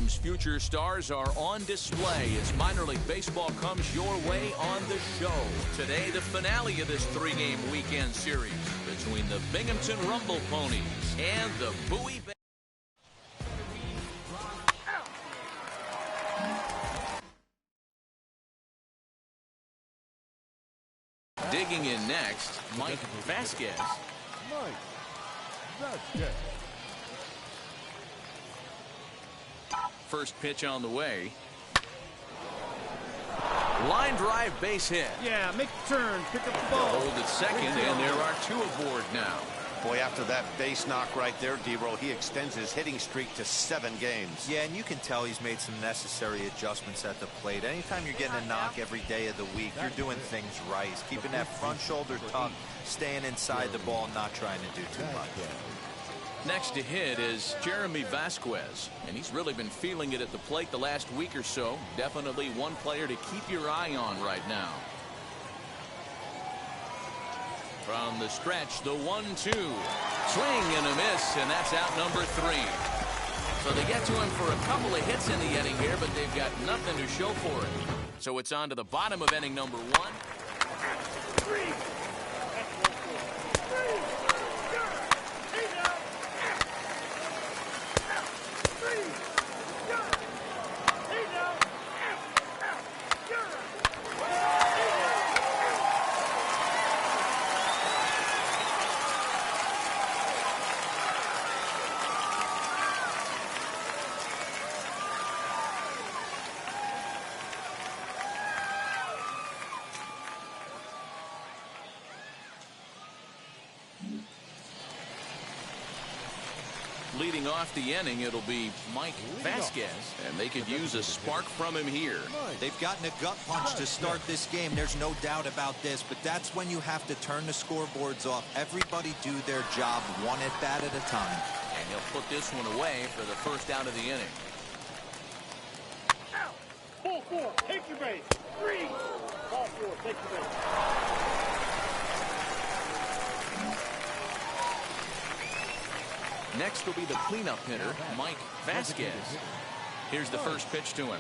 team's future stars are on display as minor league baseball comes your way on the show. Today, the finale of this three-game weekend series between the Binghamton Rumble Ponies and the Bowie Bay. Digging in next, Mike Vasquez. First pitch on the way. Line drive, base hit. Yeah, make the turn, pick up the ball. Hold at second, and there are two aboard now. Boy, after that base knock right there, D-Roll, he extends his hitting streak to 7 games. Yeah, and you can tell he's made some necessary adjustments at the plate. Anytime you're getting a knock every day of the week, you're doing things right. He's keeping that front shoulder tucked, staying inside the ball, not trying to do too much. Next to hit is Jeremy Vasquez, and he's really been feeling it at the plate the last week or so. Definitely one player to keep your eye on right now. From the stretch, the 1-2. Swing and a miss, and that's out number 3. So they get to him for a couple of hits in the inning here, but they've got nothing to show for it. So it's on to the bottom of inning number 1. Leading off the inning, it'll be Mike Vasquez, and they could use a spark from him here. They've gotten a gut punch to start this game. There's no doubt about this, but that's when you have to turn the scoreboards off. Everybody do their job one at bat at a time. And he'll put this one away for the first out of the inning. Out. Ball 4, take your base. 3. Ball 4, take your base. Next will be the cleanup hitter, Mike Vasquez. Here's the first pitch to him.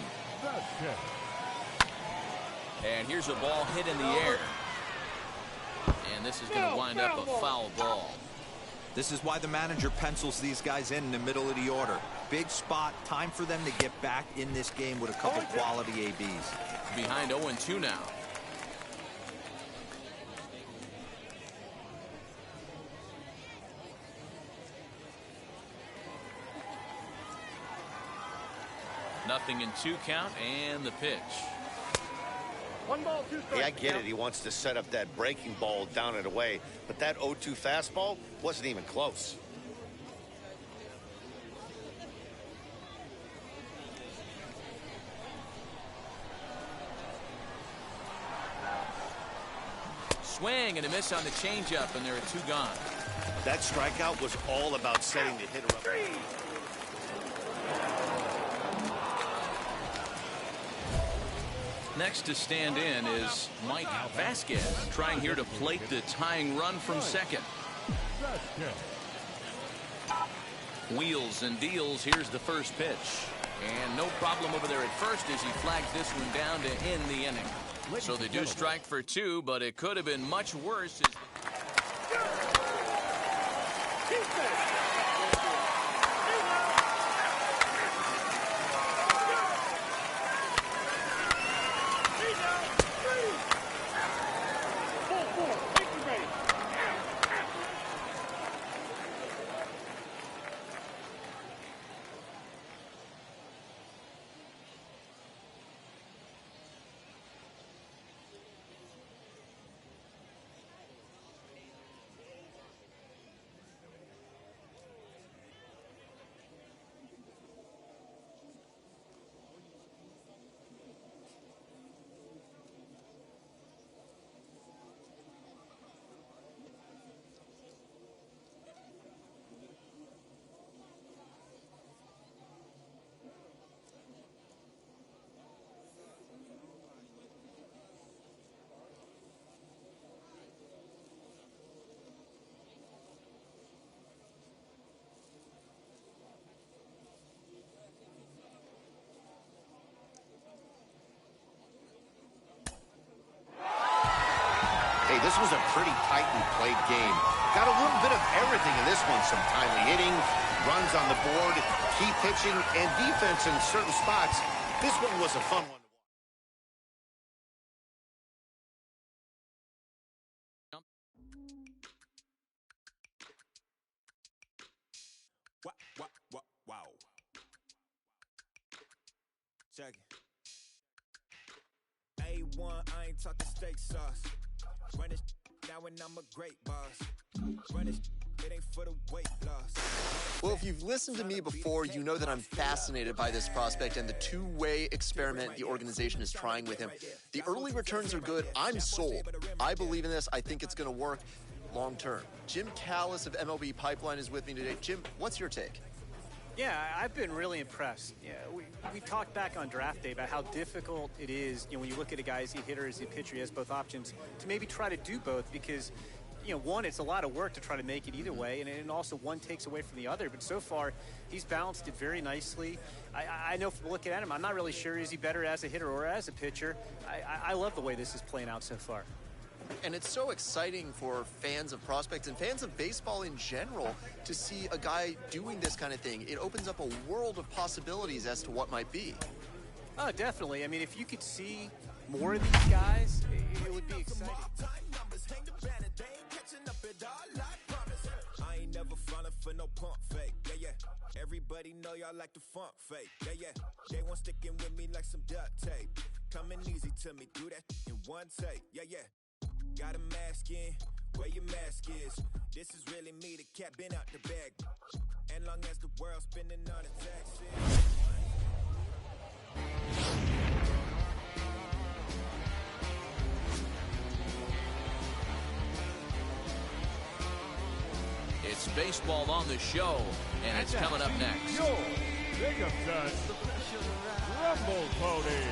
And here's a ball hit in the air. And this is going to wind up a foul ball. This is why the manager pencils these guys in the middle of the order. Big spot, time for them to get back in this game with a couple quality ABs. Behind 0-2 now. Nothing in 2 count, and the pitch. 1 ball, 2 strikes. Hey, I get it. He wants to set up that breaking ball down and away, but that 0-2 fastball wasn't even close. Swing and a miss on the changeup, and there are 2 gone. That strikeout was all about setting the hitter up. Next to stand in is Mike Vasquez, trying here to plate the tying run from second. Wheels and deals. Here's the first pitch. And no problem over there at first as he flags this one down to end the inning. So they do strike for 2, but it could have been much worse. Hey, this was a pretty tightly played game. Got a little bit of everything in this one. Some timely hitting, runs on the board, key pitching, and defense in certain spots. This one was a fun one. Wow. Check it. A1, I ain't talking steak sauce. Run it now and I'm a great boss. Run it ain't for the weight loss. Well, if you've listened to me before, you know that I'm fascinated by this prospect and the two-way experiment the organization is trying with him. The early returns are good. I'm sold. I believe in this. I think it's going to work long term. Jim Callis of MLB Pipeline is with me today. Jim, what's your take? Yeah, I've been really impressed. Yeah, we talked back on draft day about how difficult it is, when you look at a guy, is he a hitter, is he a pitcher, he has both options, to maybe try to do both because, one, it's a lot of work to try to make it either way, and also one takes away from the other. But so far, he's balanced it very nicely. I know from looking at him, I'm not really sure is he better as a hitter or as a pitcher. I love the way this is playing out so far. And it's so exciting for fans of prospects and fans of baseball in general to see a guy doing this kind of thing. It opens up a world of possibilities as to what might be. Oh, definitely. I mean, if you could see more of these guys, it would be exciting. I ain't never falling for no pump fake. Yeah. Everybody know y'all like the funk fake. Yeah. They want sticking with me like some duct tape. Coming easy to me, do that in one take. Yeah. Got a mask in, where your mask is. This is really me, the cat been out the bag. And long as the world's spending on the taxes. It's baseball on the show, and it's coming up next. Your Binghamton Rumble Pony.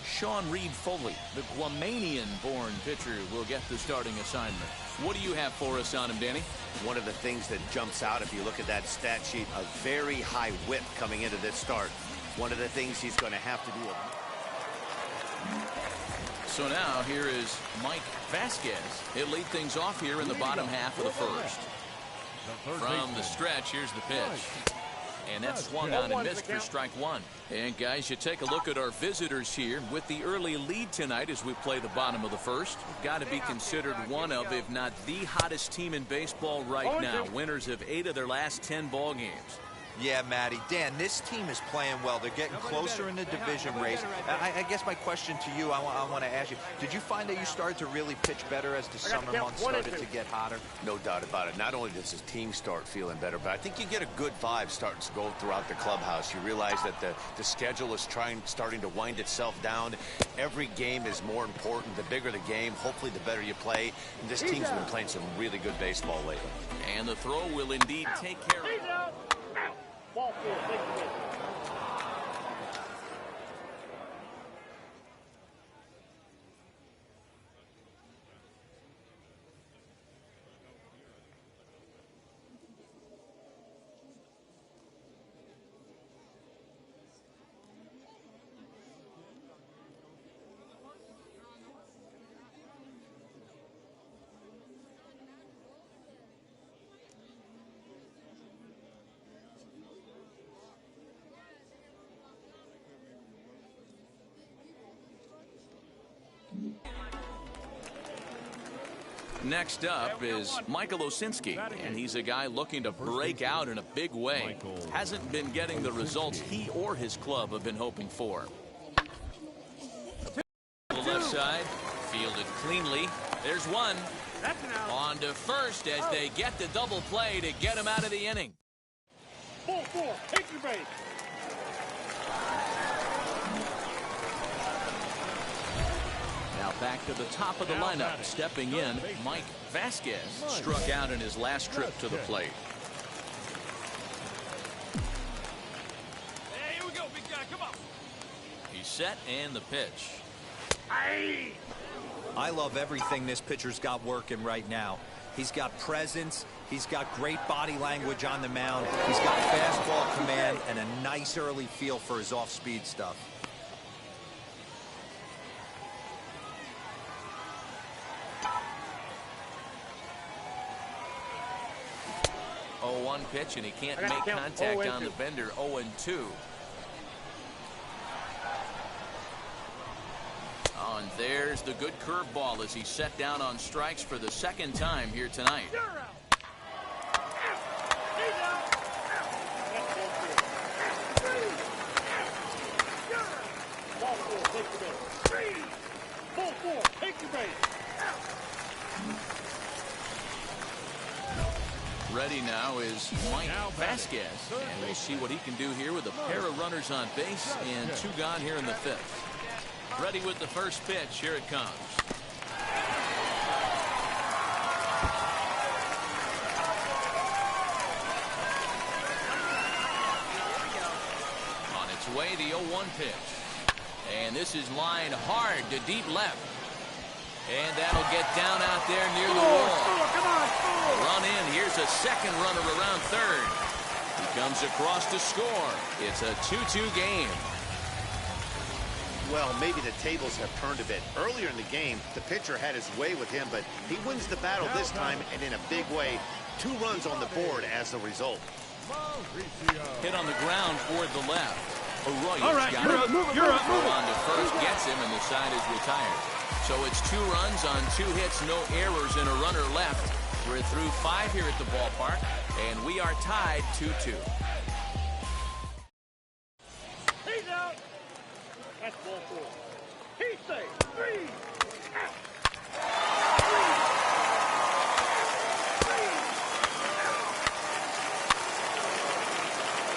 Sean Reed Foley, the Guamanian-born pitcher, will get the starting assignment. What do you have for us on him, Danny? One of the things that jumps out if you look at that stat sheet, a very high whip coming into this start. One of the things he's going to have to do. So now here is Mike Vasquez. He'll lead things off here in the bottom half of the first. From the stretch, here's the pitch. And that's swung on and missed for strike one. And guys, you take a look at our visitors here with the early lead tonight as we play the bottom of the first. Got to be considered one of, if not the hottest team in baseball right now. Winners of 8 of their last 10 ball games. Yeah, Matty. Dan, this team is playing well. They're getting closer in the division race. I guess my question to you, I want to ask you, did you find that you started to really pitch better as the summer months started to get hotter? No doubt about it. Not only does his team start feeling better, but I think you get a good vibe starting to go throughout the clubhouse. You realize that the schedule is starting to wind itself down. Every game is more important. The bigger the game, hopefully the better you play. And this team's been playing some really good baseball lately. And the throw will indeed take care of it. Ball 4, take the pitch. Next up is Michael Osinski, and he's a guy looking to break out in a big way. Hasn't been getting the results he or his club have been hoping for. The left side, fielded cleanly. There's one. On to first as they get the double play to get him out of the inning. Ball 4, take your base. Now back to the top of the lineup. Stepping in, Mike Vasquez struck out in his last trip to the plate. Hey, here we go, big guy. Come on. He's set and the pitch. I love everything this pitcher's got working right now. He's got presence. He's got great body language on the mound. He's got fastball command and a nice early feel for his off-speed stuff. 0-1 pitch, and he can't make contact on the bender. 0-2. Oh, and there's the good curveball as he's set down on strikes for the second time here tonight. Ready now is Mike Vasquez, and we'll see what he can do here with a pair of runners on base and 2 gone here in the 5th. Ready with the first pitch. Here it comes. On its way, the 0-1 pitch. And this is lined hard to deep left. And that'll get down out there near the wall. Run in. Here's a second runner around third. He comes across to score. It's a 2-2 game. Well, maybe the tables have turned a bit. Earlier in the game, the pitcher had his way with him, but he wins the battle this time, and in a big way. 2 runs on the board as the result. Hit on the ground toward the left. Arroyo's All right, got you're it. up, you're up, move it. On to first, gets him, and the side is retired. So it's 2 runs on 2 hits, no errors, and a runner left. We're through 5 here at the ballpark, and we are tied 2-2. He's out. That's ball 4. He's safe. 3 out. 3 out.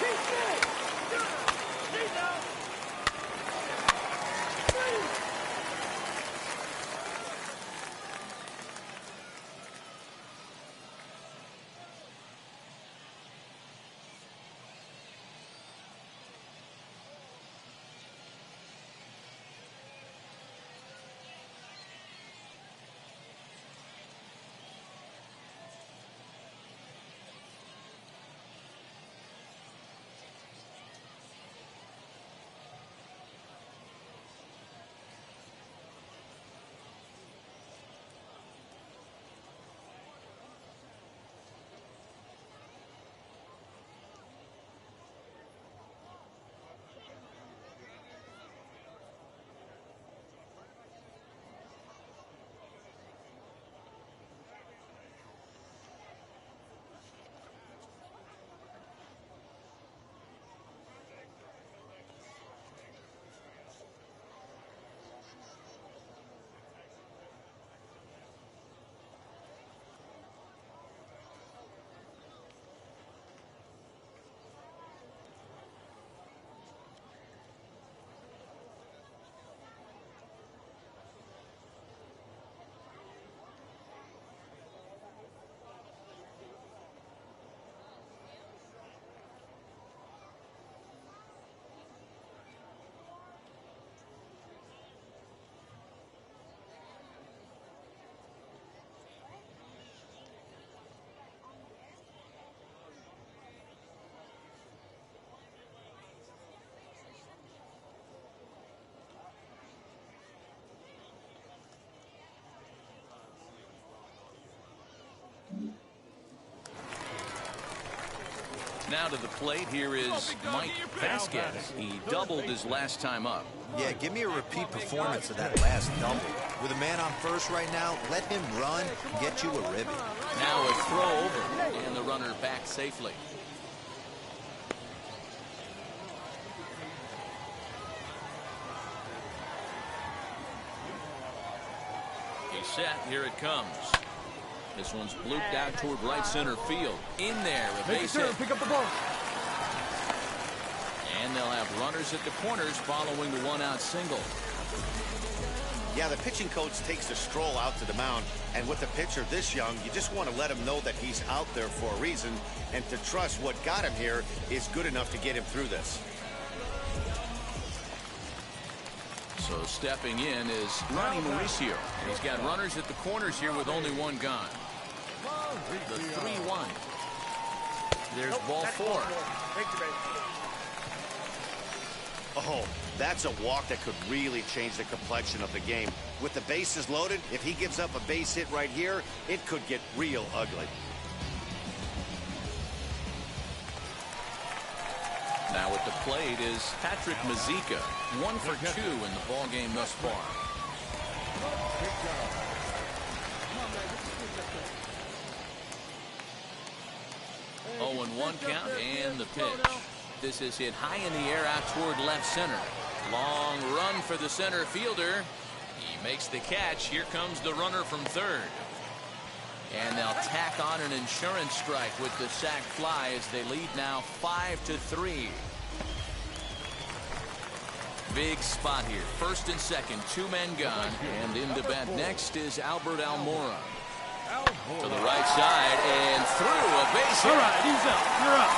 He's safe. He's out. 3. Now to the plate, here is Mike Vasquez. He doubled his last time up. Yeah, give me a repeat performance of that last double. With a man on first right now, let him run and get you a ribby. Now a throw over, and the runner back safely. He's set. Here it comes. This one's blooped out toward right center field. In there, a base hit. Pick up the ball. And they'll have runners at the corners following the 1-out single. Yeah, the pitching coach takes a stroll out to the mound, and with a pitcher this young, you just want to let him know that he's out there for a reason, and to trust what got him here is good enough to get him through this. So stepping in is Ronnie Mauricio. And he's got runners at the corners here with only 1 gone. The 3-1. There's ball 4. Oh, that's a walk that could really change the complexion of the game. With the bases loaded, if he gives up a base hit right here, it could get real ugly. Now at the plate is Patrick Mazeika. 1 for 2 in the ball game thus far. 0-1 count and the pitch. This is hit high in the air out toward left center. Long run for the center fielder. He makes the catch. Here comes the runner from third. And they'll tack on an insurance strike with the sac fly as they lead now 5-3. Big spot here. First and second, 2 men gone. And in the bat next is Albert Almora. To the right side and through a base hit. All right, he's out. You're up.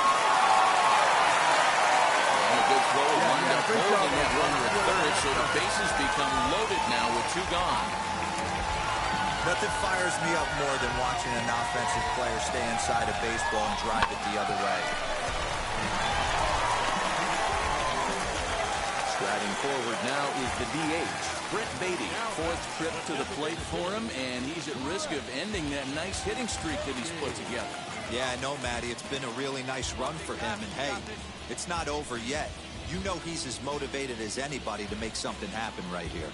And a good throw wound up holding that runner at third, so the bases become loaded now with 2 gone. Nothing fires me up more than watching an offensive player stay inside a baseball and drive it the other way. Striding forward now is the DH, Brett Beatty. 4th trip to the plate for him, and he's at risk of ending that nice hitting streak that he's put together. Yeah, I know, Matty. It's been a really nice run for him, and hey, it's not over yet. You know he's as motivated as anybody to make something happen right here.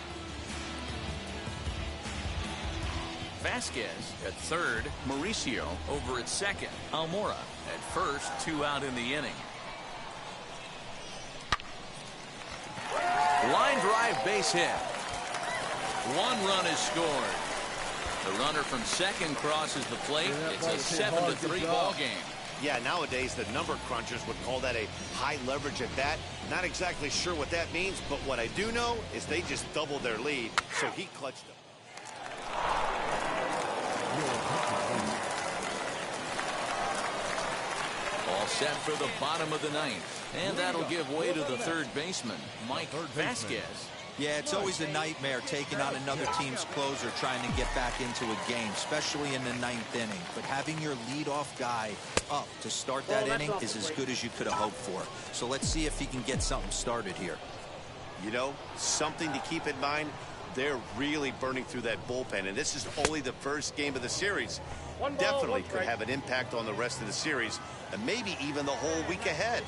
Vasquez at third, Mauricio over at second, Almora at first, 2 out in the inning. Line drive base hit. 1 run is scored. The runner from second crosses the plate. It's a 7-3 ball game. Yeah, nowadays the number crunchers would call that a high leverage at bat. Not exactly sure what that means, but what I do know is they just doubled their lead, so he clutched them. All set for the bottom of the 9th. And that'll give way to the third baseman, Mike Vasquez. Yeah, it's always a nightmare taking on another team's closer trying to get back into a game, especially in the 9th inning. But having your leadoff guy up to start that inning is as good as you could have hoped for. So let's see if he can get something started here. You know, something to keep in mind, they're really burning through that bullpen, and this is only the first game of the series. Definitely could have an impact on the rest of the series, and maybe even the whole week ahead.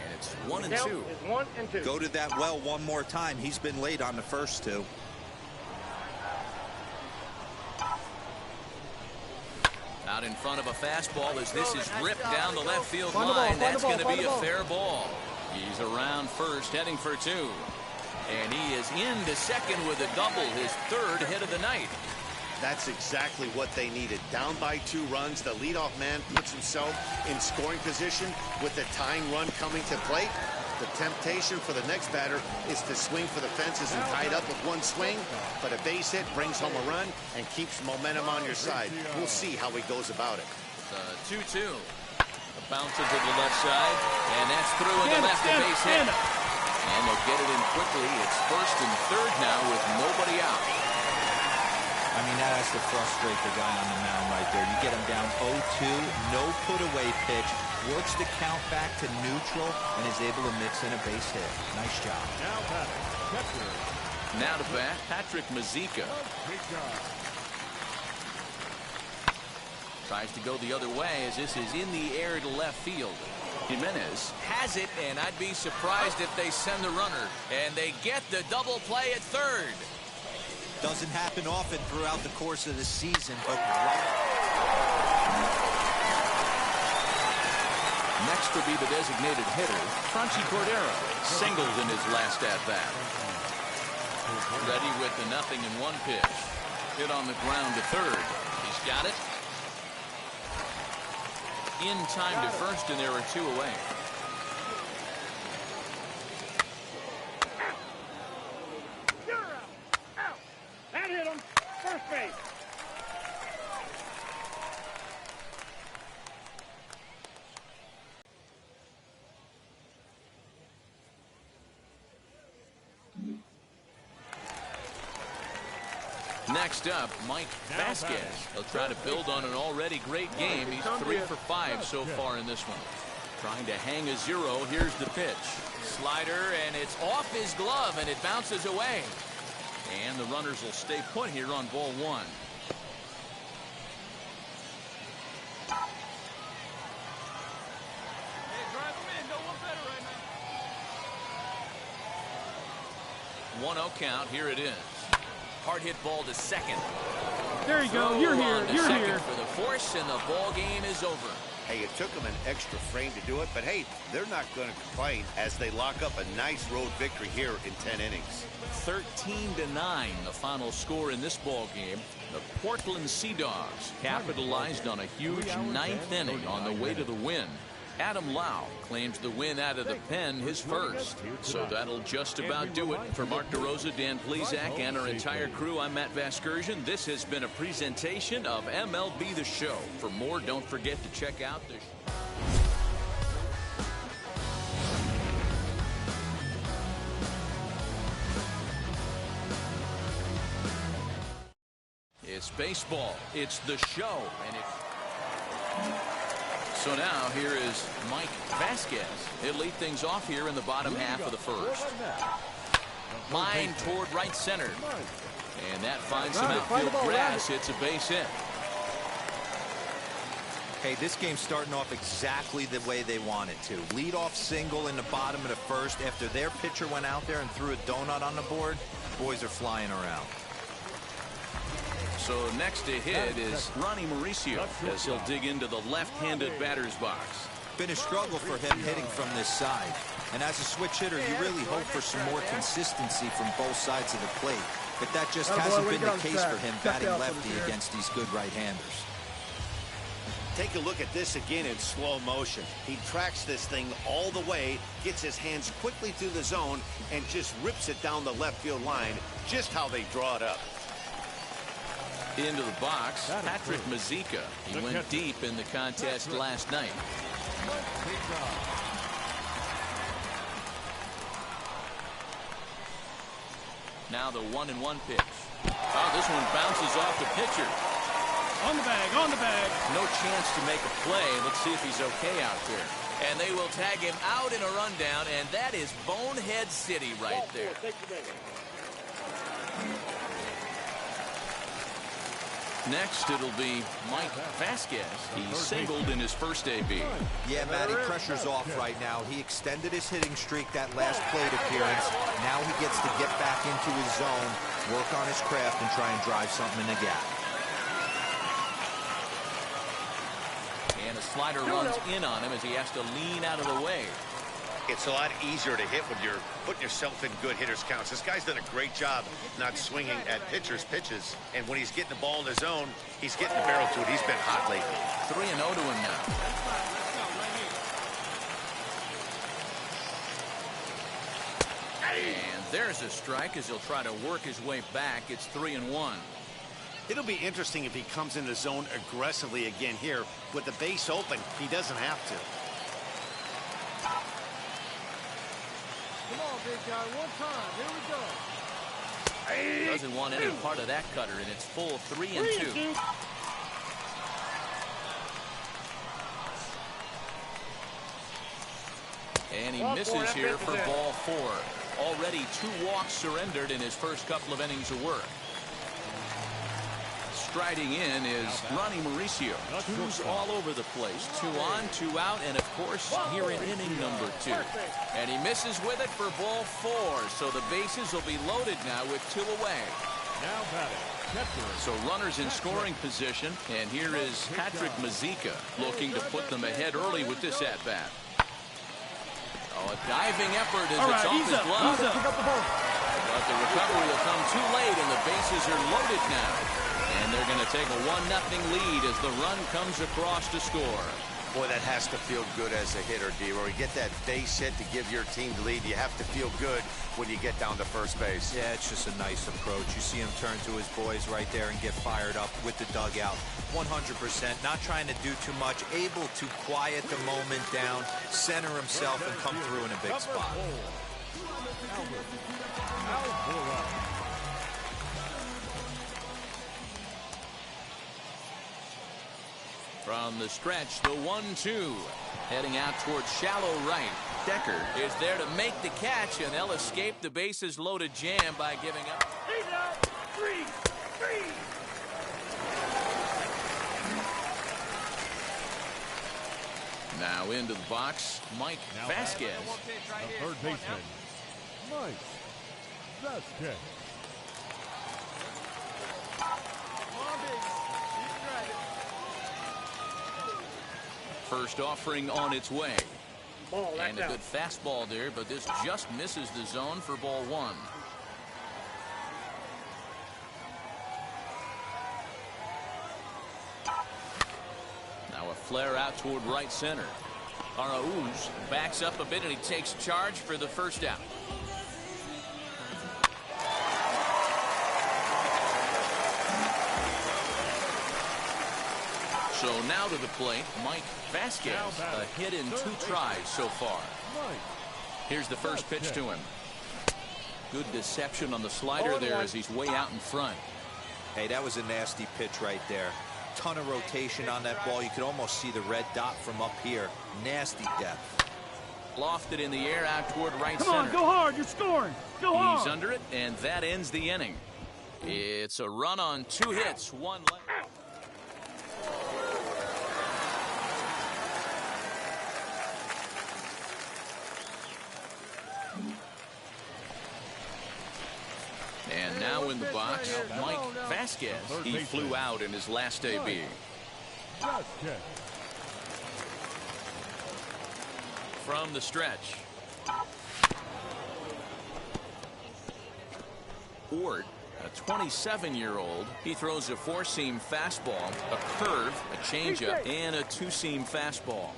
And it's 1-2. 1-2. Go to that well one more time. He's been late on the first 2. Out in front of a fastball as this is ripped down the left field line. That's going to be a fair ball. He's around first, heading for 2. And he is into second with a double, his 3rd hit of the night. That's exactly what they needed. Down by 2 runs, the leadoff man puts himself in scoring position with the tying run coming to plate. The temptation for the next batter is to swing for the fences and tie it up with 1 swing, but a base hit brings home a run and keeps momentum on your side. We'll see how he goes about it. 2-2. A bounce into the left side, and that's through in the left base hit. And they'll get it in quickly. It's 1st and 3rd now with nobody out. I mean, that has to frustrate the guy on the mound right there. You get him down 0-2, no put-away pitch, works the count back to neutral, and is able to mix in a base hit. Nice job. Now to bat, Patrick Mazeika. Tries to go the other way as this is in the air to left field. Jimenez has it, and I'd be surprised if they send the runner. And they get the double play at third. Doesn't happen often throughout the course of the season, but next will be the designated hitter, Franchi Cordero. Singled in his last at-bat. Ready with the 0-1 pitch. Hit on the ground to third. He's got it. In time to first, and there are 2 away. You're out. Out. That hit him. First base. Next up, Mike Vasquez. He'll try to build on an already great game. He's 3 for 5 so far in this one. Trying to hang a 0. Here's the pitch. Slider, and it's off his glove, and it bounces away. And the runners will stay put here on ball 1. Hey, drive him in. No one better right now. 1-0 count. Here it is. Hard hit ball to second. There you go. You're here. You're here. For the force, and the ball game is over. Hey, it took them an extra frame to do it, but hey, they're not going to complain as they lock up a nice road victory here in 10 innings. 13-9, the final score in this ball game. The Portland Sea Dogs capitalized on a huge 9th inning on the way to the win. Adam Lau claims the win out of the pen, his first. So that'll just about do it. For Mark DeRosa, Dan Plesac, and our entire crew, I'm Matt Vasgersian. This has been a presentation of MLB The Show. For more, don't forget to check out the It's baseball. It's the show. And so now here is Mike Vasquez. He'll lead things off here in the bottom half of the first. Line toward right center. And that finds some outfield grass. It's a base hit. Hey, this game's starting off exactly the way they want it to. Lead-off single in the bottom of the first. After their pitcher went out there and threw a donut on the board, boys are flying around. So next to hit is Ronnie Mauricio as he'll dig into the left-handed batter's box. Been a struggle for him hitting from this side. And as a switch hitter, you really hope for some more consistency from both sides of the plate. But that just hasn't been the case for him batting lefty against these good right-handers. Take a look at this again in slow motion. He tracks this thing all the way, gets his hands quickly through the zone, and just rips it down the left field line, just how they draw it up. Into the box, Patrick Mazeika. He went deep in the contest last night. Now the 1-1 pitch. Oh, this one bounces off the pitcher. On the bag, on the bag. No chance to make a play. Let's see if he's okay out there. And they will tag him out in a rundown, and that is Bonehead City right there. Next, it'll be Mike Vasquez. He singled in his first AB. Yeah, Matty, pressure's off right now. He extended his hitting streak that last plate appearance. Now he gets to get back into his zone, work on his craft, and try and drive something in the gap. And a slider runs in on him as he has to lean out of the way. It's a lot easier to hit when you're putting yourself in good hitters' counts. This guy's done a great job not swinging at pitchers' pitches. And when he's getting the ball in the zone, he's getting the barrel to it. He's been hot lately. 3-0 to him now. And there's a strike as he'll try to work his way back. It's 3-1. It'll be interesting if he comes in the zone aggressively again here. With the base open, he doesn't have to. Come on, big guy. One time. Here we go. Doesn't want any part of that cutter, and it's full 3-2. And he misses here for ball 4. Already 2 walks surrendered in his first couple of innings of work. Striding in is Ronnie Mauricio. 2's all over the place. 2 on, 2 out, and of course here in inning number 2. And he misses with it for ball 4. So the bases will be loaded now with 2 away. Now batting. So runners in scoring position, and here is Patrick Mazeika looking to put them ahead early with this at-bat. Oh, a diving effort as it's off his glove. But the recovery will come too late, and the bases are loaded now. And they're going to take a 1-0 lead as the run comes across to score. Boy, that has to feel good as a hitter, D-Roy. You get that base hit to give your team the lead. You have to feel good when you get down to first base. Yeah, it's just a nice approach. You see him turn to his boys right there and get fired up with the dugout. 100%, not trying to do too much, able to quiet the moment down, center himself, and come through in a big spot. From the stretch, the 1-2. Heading out towards shallow right. Decker is there to make the catch, and they'll escape the bases loaded jam by giving up. He's out. 3. Now into the box, Mike Vasquez. The third baseman, Mike Vasquez. First offering on its way. Ball, And a out. good fastball there, but this just misses the zone for ball 1. Now a flare out toward right center. Arauz backs up a bit and he takes charge for the first out. So now to the plate, Mike Vasquez. A hit in 2 tries so far. Here's the first pitch to him. Good deception on the slider there as he's way out in front. Hey, that was a nasty pitch right there. Ton of rotation on that ball. You could almost see the red dot from up here. Nasty depth. Lofted in the air out toward right Come center. on, go hard. You're scoring. Go hard. He's under it, and that ends the inning. It's a run on 2 hits, 1 left. And now in the box, Mike Vasquez. He flew out in his last AB. Vasquez. From the stretch. Ort, a 27-year-old, he throws a 4-seam fastball, a curve, a changeup, and a 2-seam fastball.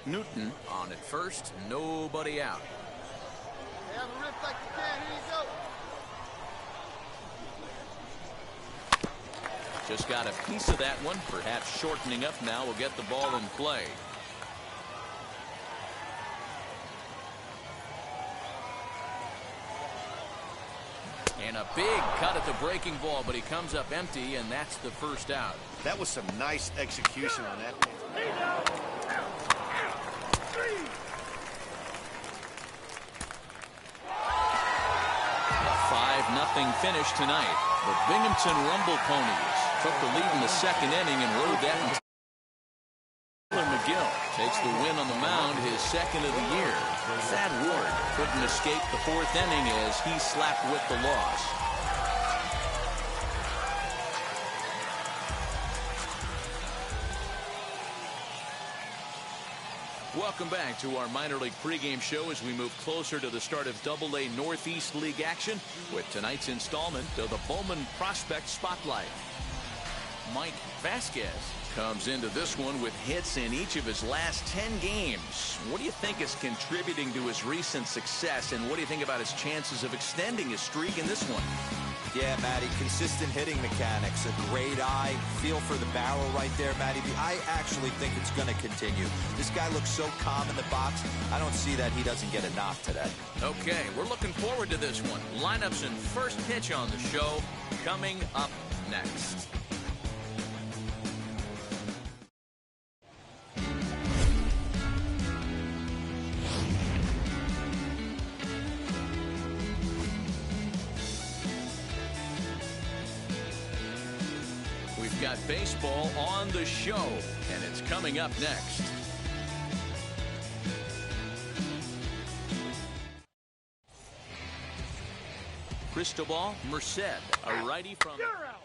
Newton on at first, nobody out. Just got a piece of that one, perhaps shortening up now will get the ball in play. And a big cut at the breaking ball, but he comes up empty, and that's the first out. That was some nice execution on that. He's out. 3. A 5-0 finish tonight. The Binghamton Rumble Ponies took the lead in the second inning and rode that until McGill takes the win on the mound, his second of the year. Thad Ward couldn't escape the 4th inning as he slapped with the loss. Welcome back to our minor league pregame show as we move closer to the start of AA Northeast League action with tonight's installment of the Bowman Prospect Spotlight. Mike Vasquez comes into this one with hits in each of his last 10 games. What do you think is contributing to his recent success, and what do you think about his chances of extending his streak in this one? Yeah, Matty, consistent hitting mechanics, a great eye, feel for the barrel right there, Matty. I actually think it's going to continue. This guy looks so calm in the box. I don't see that he doesn't get a knock today. Okay, we're looking forward to this one. Lineups and first pitch on the show coming up next. We've got baseball on the show, and it's coming up next. Cristobal Merced, a righty from... You're out.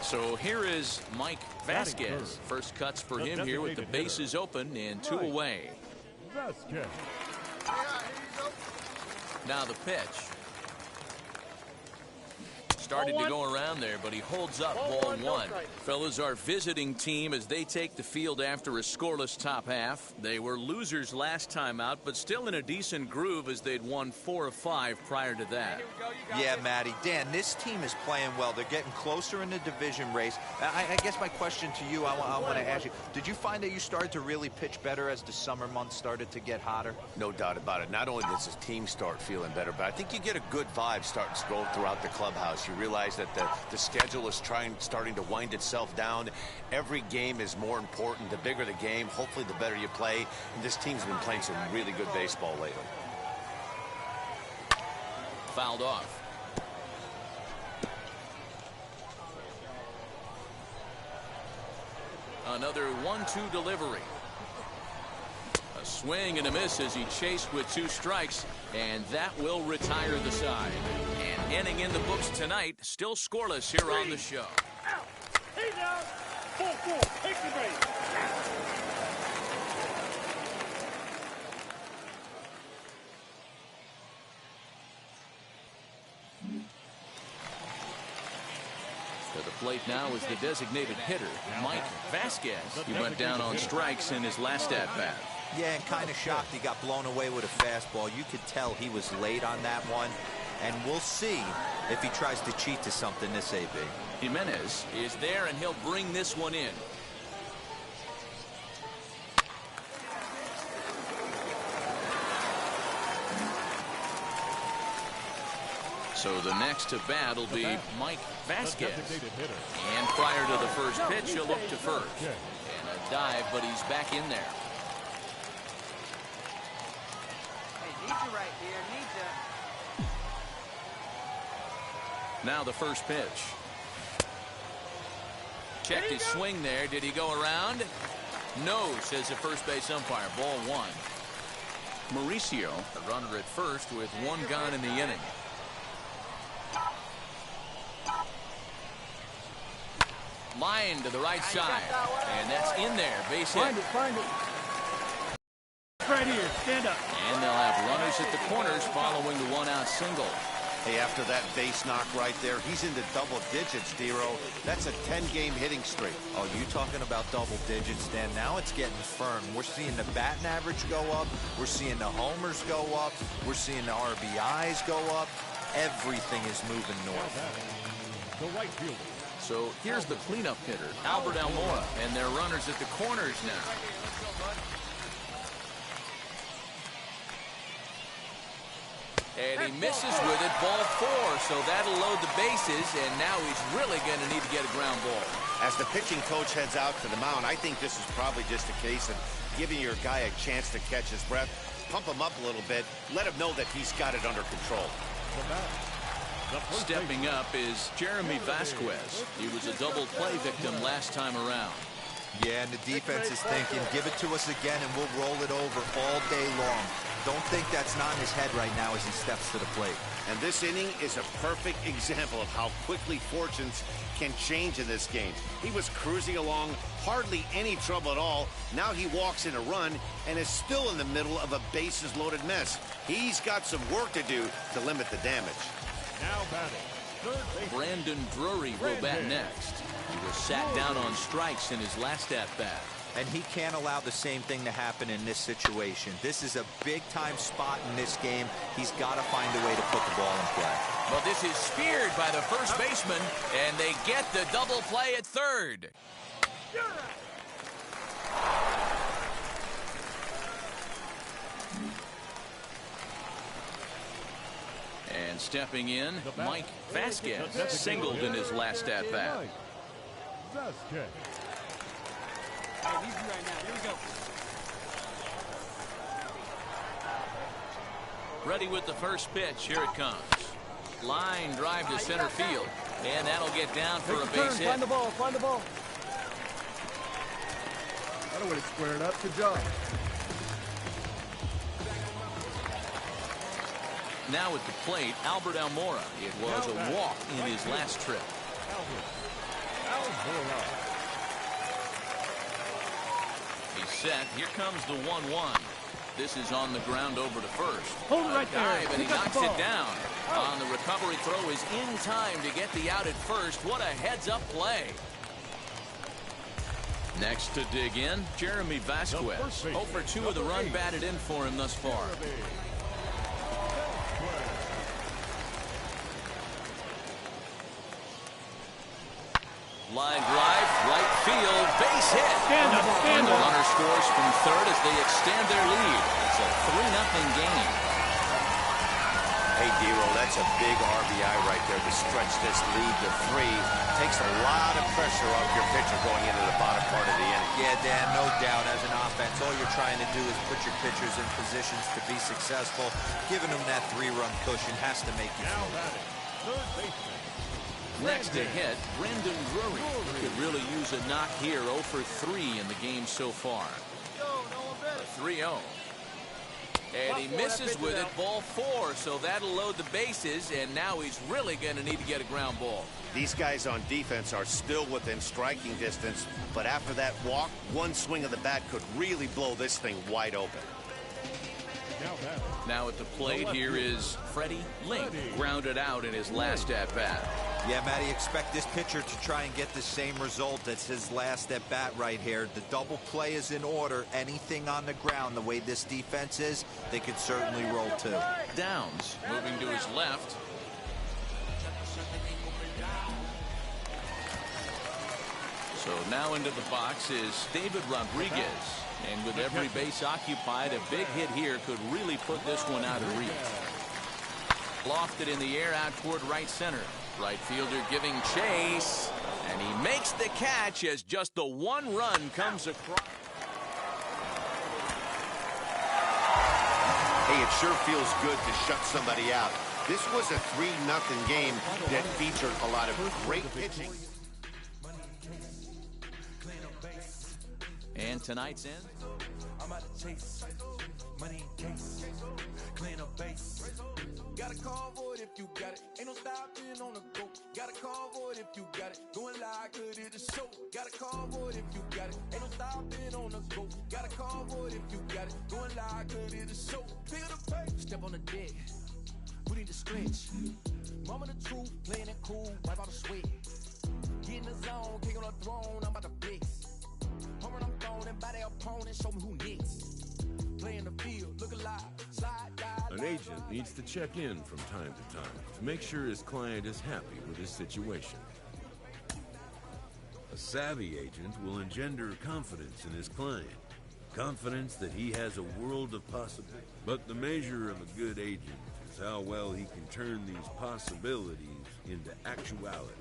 So here is Mike Vasquez. First cuts for him here with the bases open and 2 away. Vasquez. Now the pitch. Started to go around there, but he holds up ball one. Fellas, our visiting team as they take the field after a scoreless top half. They were losers last time out, but still in a decent groove as they'd won 4 of 5 prior to that. Yeah, Matty. Dan, this team is playing well. They're getting closer in the division race. I guess my question to you, I want to ask you, did you find that you started to really pitch better as the summer months started to get hotter? No doubt about it. Not only does his team start feeling better, but I think you get a good vibe starting to go throughout the clubhouse. You realize that the schedule is starting to wind itself down. Every game is more important. The bigger the game, hopefully the better you play. And this team's been playing some really good baseball lately. Fouled off. Another 1-2 delivery. A swing and a miss as he chased with 2 strikes, and that will retire the side. And inning in the books tonight, still scoreless here on the show. Out. He's out. 4-4. Take the base. To the plate now is the designated hitter, Mike Vasquez. He went down on strikes in his last at-bat. Yeah, and kind of shocked he got blown away with a fastball. You could tell he was late on that one, and we'll see if he tries to cheat to something this AB. Jimenez is there, and he'll bring this one in. So the next to bat will be Mike Vasquez. And prior to the first pitch, he'll look to first. And a dive, but he's back in there. Hey, need you right here. Need you. Now the first pitch. Checked his swing there. Did he go around? No, says the first base umpire. Ball 1. Mauricio, the runner at first with 1 gone in the inning. Line to the right side, and that's in there. Base hit. Find it. Right here. Stand up. And they'll have runners at the corners following the 1-out single. Hey, after that base knock right there, he's into double digits, Dero. That's a 10-game hitting streak. Oh, you talking about double digits, Dan? Now it's getting firm. We're seeing the batting average go up. We're seeing the homers go up. We're seeing the RBIs go up. Everything is moving north. The right fielder. So here's the cleanup hitter, Albert Almora, and their runners at the corners now. And he misses with it, ball 4, so that'll load the bases, and now he's really going to need to get a ground ball. As the pitching coach heads out to the mound, I think this is probably just a case of giving your guy a chance to catch his breath, pump him up a little bit, let him know that he's got it under control. Stepping up is Jeremy Vasquez. He was a double play victim last time around. Yeah, and the defense is thinking, give it to us again and we'll roll it over all day long. Don't think that's not in his head right now as he steps to the plate. And this inning is a perfect example of how quickly fortunes can change in this game. He was cruising along, hardly any trouble at all. Now he walks in a run and is still in the middle of a bases-loaded mess. He's got some work to do to limit the damage. Now batting, third base. Brandon Drury will bat next. He was sat down on strikes in his last at-bat. And he can't allow the same thing to happen in this situation. This is a big-time spot in this game. He's got to find a way to put the ball in play. Well, this is speared by the first baseman, and they get the double play at third. And stepping in, Mike Vasquez singled in his last at-bat. Vasquez. Hey, need you right now. Here we go. Ready with the first pitch. Here it comes. Line drive to center field. And that'll get down for a base hit. Find the ball. Find the ball. That would have squared up. Good job. Now at the plate, Albert Almora. It was a walk in his last trip. Almora. He's set. Here comes the 1-1. This is on the ground over to first. Hold it right there. Dive, and he Pick up knocks the it ball. down. On the recovery throw is in time to get the out at first. What a heads-up play. Next to dig in, Jeremy Vasquez. 0 for 2 of the run batted in for him thus far. Line drive, right field, base hit. Stand up, stand The up. runner scores from third as they extend their lead. It's a 3-0 game. Hey, D-Roll, that's a big RBI right there to stretch this lead to 3. Takes a lot of pressure off your pitcher going into the bottom part of the inning. Yeah, Dan, no doubt. As an offense, all you're trying to do is put your pitchers in positions to be successful. Giving them that 3-run cushion has to make you Now feel batting, third baseman. Next to hit, Brendan Drury. Could really use a knock here. 0 for 3 in the game so far. 3-0. And he misses with it, ball 4, so that'll load the bases, and now he's really going to need to get a ground ball. These guys on defense are still within striking distance, but after that walk, one swing of the bat could really blow this thing wide open. Now batting. Now at the plate here is Freddie Link, grounded out in his last at-bat. Yeah, Matty, expect this pitcher to try and get the same result as his last at bat right here. The double play is in order. Anything on the ground, the way this defense is, they could certainly roll too. Downs moving to his left. So now into the box is David Rodriguez. And with every base occupied, a big hit here could really put this one out of reach. Lofted in the air out toward right center. Right fielder giving chase, and he makes the catch as just the one run comes across. Hey, it sure feels good to shut somebody out. This was a 3-0 game that featured a lot of great pitching. And tonight's end. Got a convoy if you got it. Ain't no stopping on the go. Got a convoy if you got it. Going live, good at the show. Got a convoy if you got it. Ain't no stopping on the go. Got a convoy if you got it. Going live, good at the show. Feel the pain. Step on the deck. We need to stretch. Mama the truth, playing it cool. Wipe out the sweat. Get in the zone, king on the throne. I'm about to flex. Home run, I'm throwing and by their opponent. Show me who next. Play in the field, look alive. Slide, dive. An agent needs to check in from time to time to make sure his client is happy with his situation. A savvy agent will engender confidence in his client. Confidence that he has a world of possibilities. But the measure of a good agent is how well he can turn these possibilities into actuality.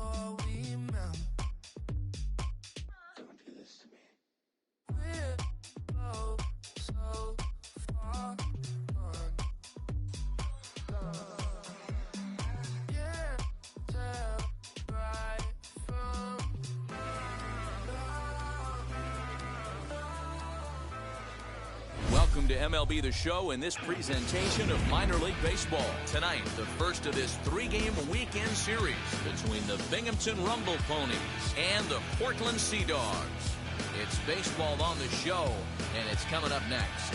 before we melt. Don't do this to me. We're both so far gone. Can't tell right from Welcome to MLB The Show in this presentation of minor league baseball. Tonight, the first of this three-game weekend series between the Binghamton Rumble Ponies and the Portland Sea Dogs. It's baseball on the show, and it's coming up next.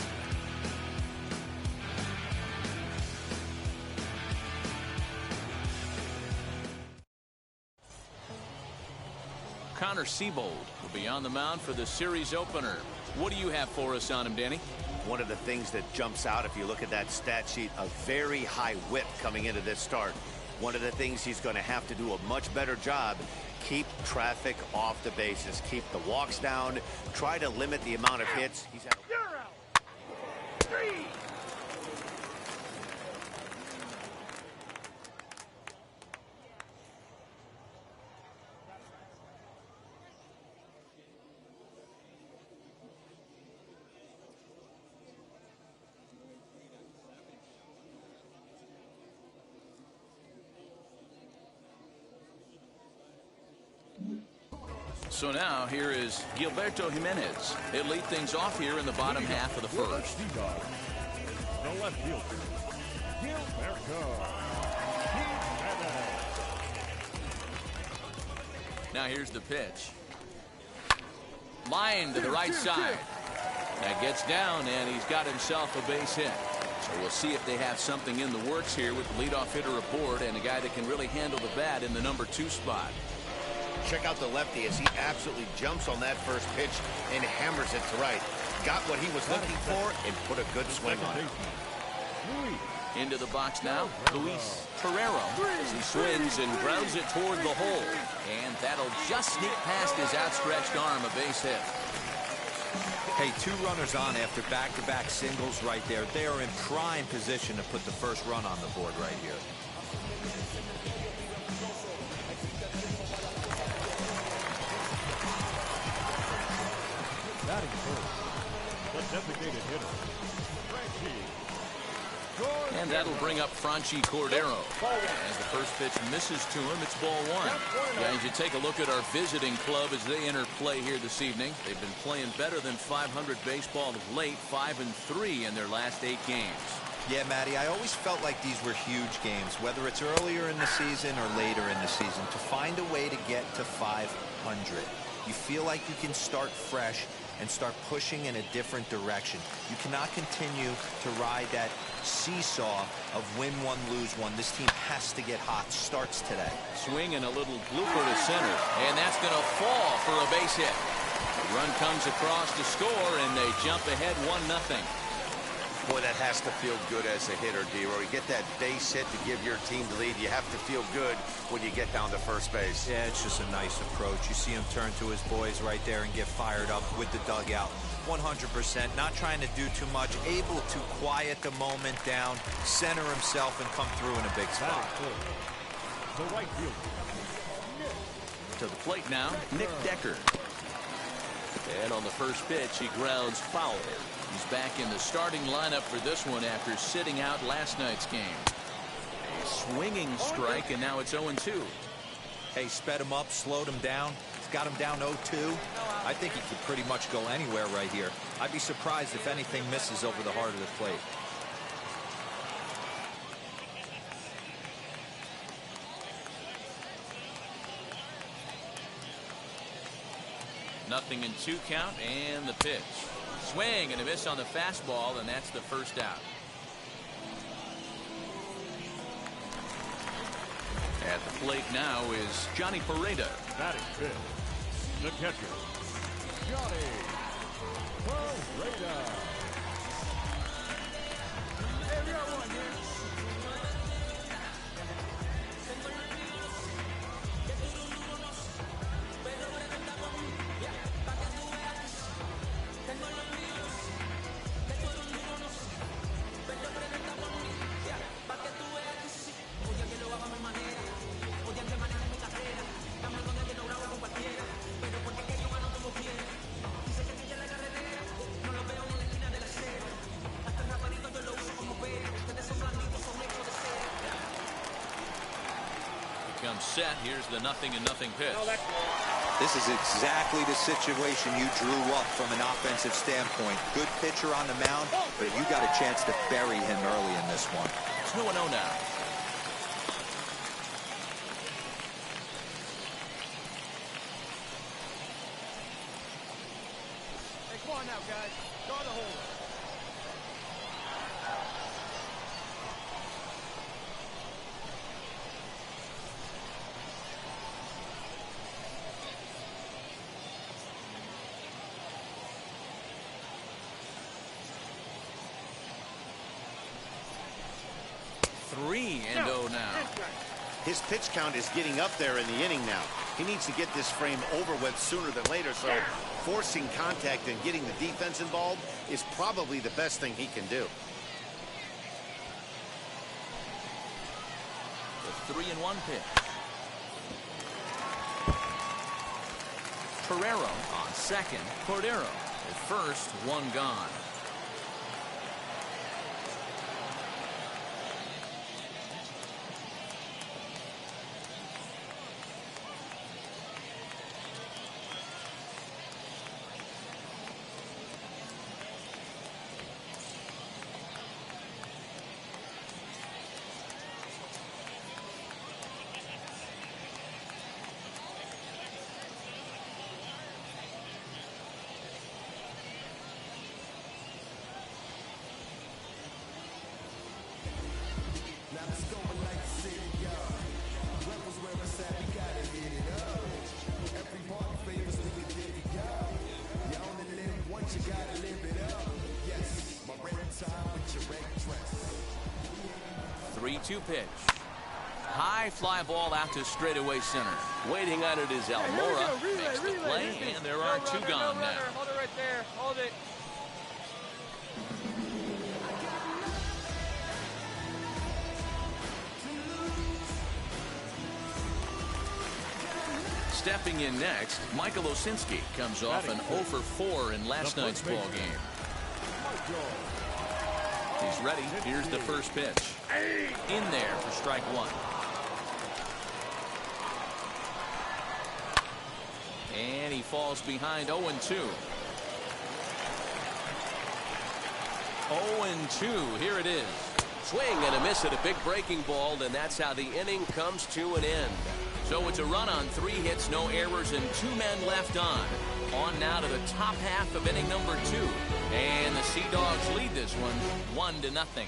Connor Siebold will be on the mound for the series opener. What do you have for us on him, Danny? One of the things that jumps out if you look at that stat sheet, a very high whip coming into this start. One of the things he's going to have to do a much better job, keep traffic off the bases, keep the walks down, try to limit the amount of hits. He's had You're out. 3. So now here is Gilberto Jimenez. He'll lead things off here in the bottom half of the first. The left fielder, Gilberto Jimenez. Now here's the pitch. Line to the right side. That gets down, and he's got himself a base hit. So we'll see if they have something in the works here with the leadoff hitter aboard and a guy that can really handle the bat in the number 2 spot. Check out the lefty as he absolutely jumps on that first pitch and hammers it to right. Got what he was looking for and put a good swing on it. Into the box now, Luis Torrero as he swings and grounds it toward the hole. And that'll just sneak past his outstretched arm, a base hit. Hey, 2 runners on after back-to-back singles right there. They are in prime position to put the first run on the board right here. Batting first, the designated hitter, Franchi. And that'll bring up Franchi Cordero. As the first pitch misses to him, it's ball 1. Guys, you take a look at our visiting club as they enter play here this evening. They've been playing better than 500 baseball of late, 5-3 in their last 8 games. Yeah, Matty, I always felt like these were huge games, whether it's earlier in the season or later in the season, to find a way to get to 500. You feel like you can start fresh and start pushing in a different direction. You cannot continue to ride that seesaw of win one, lose one. This team has to get hot. Starts today. Swing and a little blooper to center, and that's going to fall for a base hit. The run comes across to score, and they jump ahead 1-0. Boy, that has to feel good as a hitter, D-Roy. You get that base hit to give your team the lead. You have to feel good when you get down to first base. Yeah, it's just a nice approach. You see him turn to his boys right there and get fired up with the dugout. 100%, not trying to do too much, able to quiet the moment down, center himself, and come through in a big spot. The right fielder, To the plate now, Nick Decker. And on the first pitch, he grounds foul. He's back in the starting lineup for this one after sitting out last night's game. A swinging strike, and now it's 0-2. Hey, sped him up, slowed him down. He's got him down 0-2. I think he could pretty much go anywhere right here. I'd be surprised if anything misses over the heart of the plate. Nothing in 2 count, and the pitch. Swing and a miss on the fastball, and that's the first out. At the plate now is Johnny Pareda. batting fifth, the catcher, Johnny Pareda. set. Here's the 0-0 pitch. This is exactly the situation you drew up from an offensive standpoint. Good pitcher on the mound, but you got a chance to bury him early in this one. 2-0 now. Hey, come on now, guys. Draw the hole. Three and 0 now. His pitch count is getting up there in the inning now. He needs to get this frame over with sooner than later, so forcing contact and getting the defense involved is probably the best thing he can do. The 3-1 pitch. Pereiro on second. Cordero at first, one gone. You gotta live it up. Yes, my red tie with your red dress. 3-2 pitch. High fly ball out to straightaway center. Waiting on it is Almora. Makes the play, and there are two gone now. Hold it right there. Hold it. Stepping in next, Michael Osinski comes off an 0 for 4 in last night's ball game. He's ready. Here's the first pitch. In there for strike one. And he falls behind 0-2. 0-2. Here it is. Swing and a miss at a big breaking ball, and that's how the inning comes to an end. So it's a run on 3 hits, no errors, and 2 men left on. On now to the top half of inning number 2. And the Sea Dogs lead this one 1-0.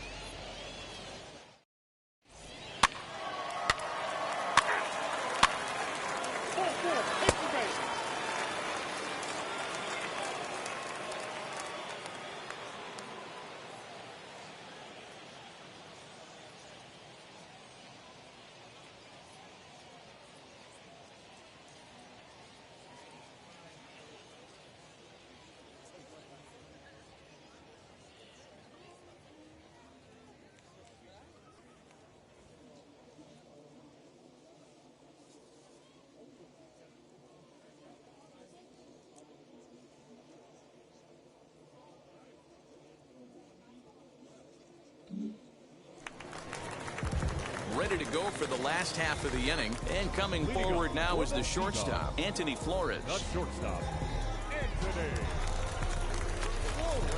Ready to go for the last half of the inning, and coming forward now is the shortstop, Anthony Flores. The shortstop, Anthony Flores.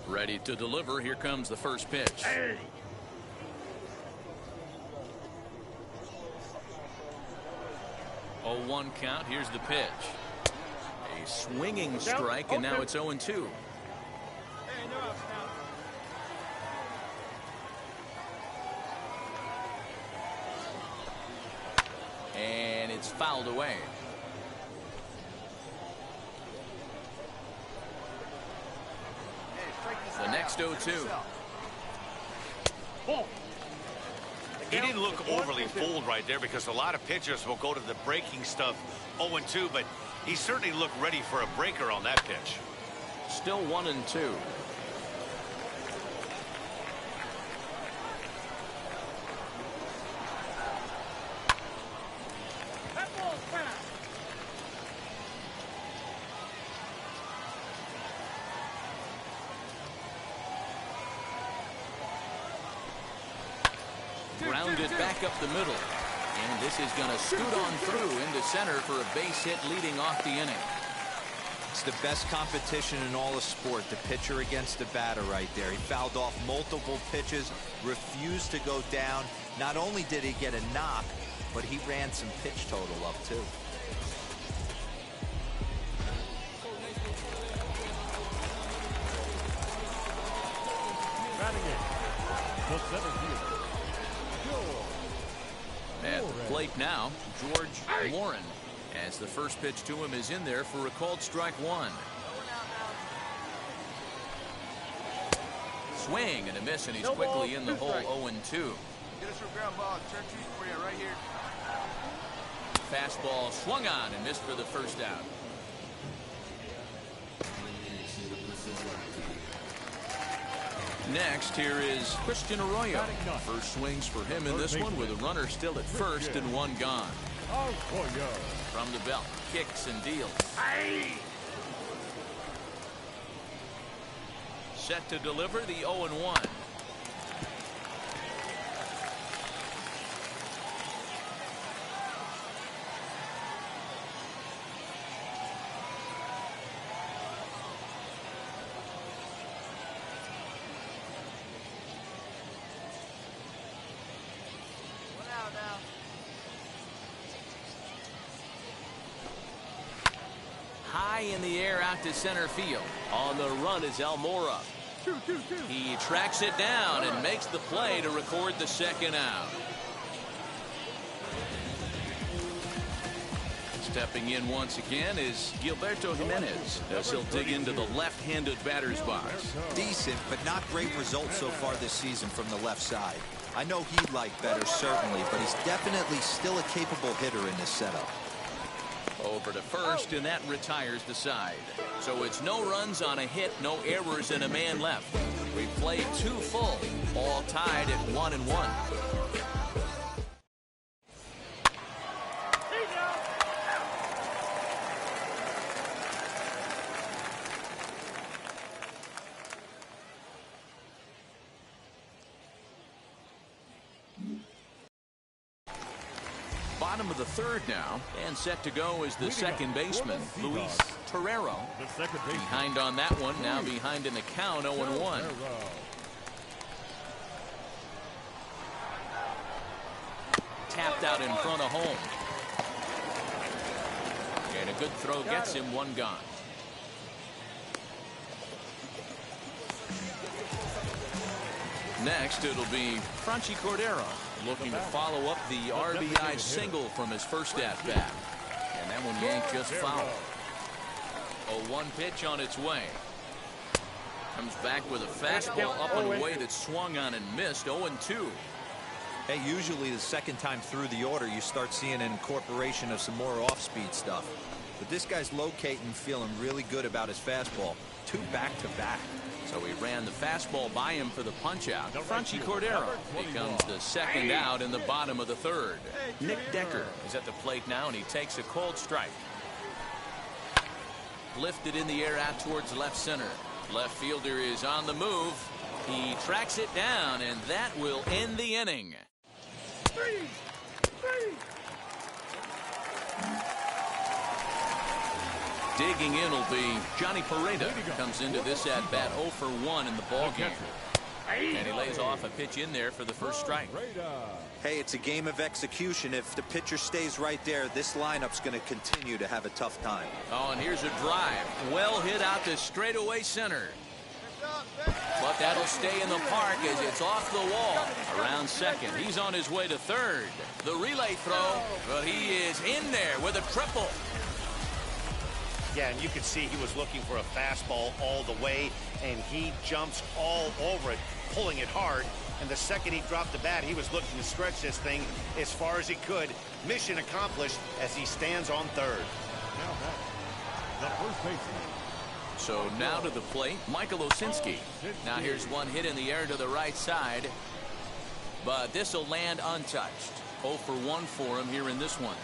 Ready to deliver. Here comes the first pitch. Hey. 0-1 count. Here's the pitch. A swinging strike, and now it's 0-2. Hey, no outs now. And it's fouled away. The next 0-2. He didn't look overly fooled right there, because a lot of pitchers will go to the breaking stuff 0-2, but he certainly looked ready for a breaker on that pitch. Still 1-2. That ball's foul. it back up the middle. And this is going to scoot on through into center for a base hit leading off the inning. It's the best competition in all of sport, the pitcher against the batter right there. He fouled off multiple pitches, refused to go down. Not only did he get a knock, but he ran some pitch total up too. At the plate now, George Lauren, as the first pitch to him is in there for a called strike one. Swing and a miss, and he's quickly in the hole. 0-2. Get us your ground ball. Turn treat for you right here. Fastball swung on and missed for the first out. Next, here is Christian Arroyo. First swings for him in this one with a runner still at first and one gone. From the belt, kicks and deals. Set to deliver the 0-1. High in the air out to center field. On the run is Almora. He tracks it down and makes the play to record the second out. Stepping in once again is Gilberto Jimenez as he'll dig into the left-handed batter's box. Decent, but not great results so far this season from the left side. I know he'd like better, certainly, but he's definitely still a capable hitter in this setup. Over to first, and that retires the side. So it's no runs on a hit, no errors, and a man left. We played 2 full, all tied at 1-1. Bottom of the third now, and set to go is the second baseman, Luis Torrero. Behind on that one, now behind in the count, 0-1. Tapped out in front of home. And a good throw gets him, one gone. Next, it'll be Franchy Cordero looking to follow up the RBI single from his first at-bat. And that one yanked just foul. 0-1 pitch on its way. Comes back with a fastball up and away that swung on and missed. 0-2. Hey, usually the second time through the order, you start seeing an incorporation of some more off-speed stuff. But this guy's locating, feeling really good about his fastball. 2 back-to-back. So he ran the fastball by him for the punch-out. Franchy Cordero becomes the second out in the bottom of the third. Nick Decker is at the plate now, and he takes a cold strike. Lifted in the air out towards left center. Left fielder is on the move. He tracks it down, and that will end the inning. Digging in will be Johnny Pareda. Comes into this at bat 0 for 1 in the ball game. And he lays off a pitch in there for the first strike. Hey, it's a game of execution. If the pitcher stays right there, this lineup's going to continue to have a tough time. Oh, and here's a drive. Well hit out to straightaway center. But that'll stay in the park as it's off the wall. Around second. He's on his way to third. The relay throw, but he is in there with a triple. Yeah, and you could see he was looking for a fastball all the way, and he jumps all over it, pulling it hard. And the second he dropped the bat, he was looking to stretch this thing as far as he could. Mission accomplished as he stands on third. The first baseman. So now to the plate, Michael Osinski. Now here's one hit in the air to the right side, but this will land untouched. 0 for 1 for him here in this one.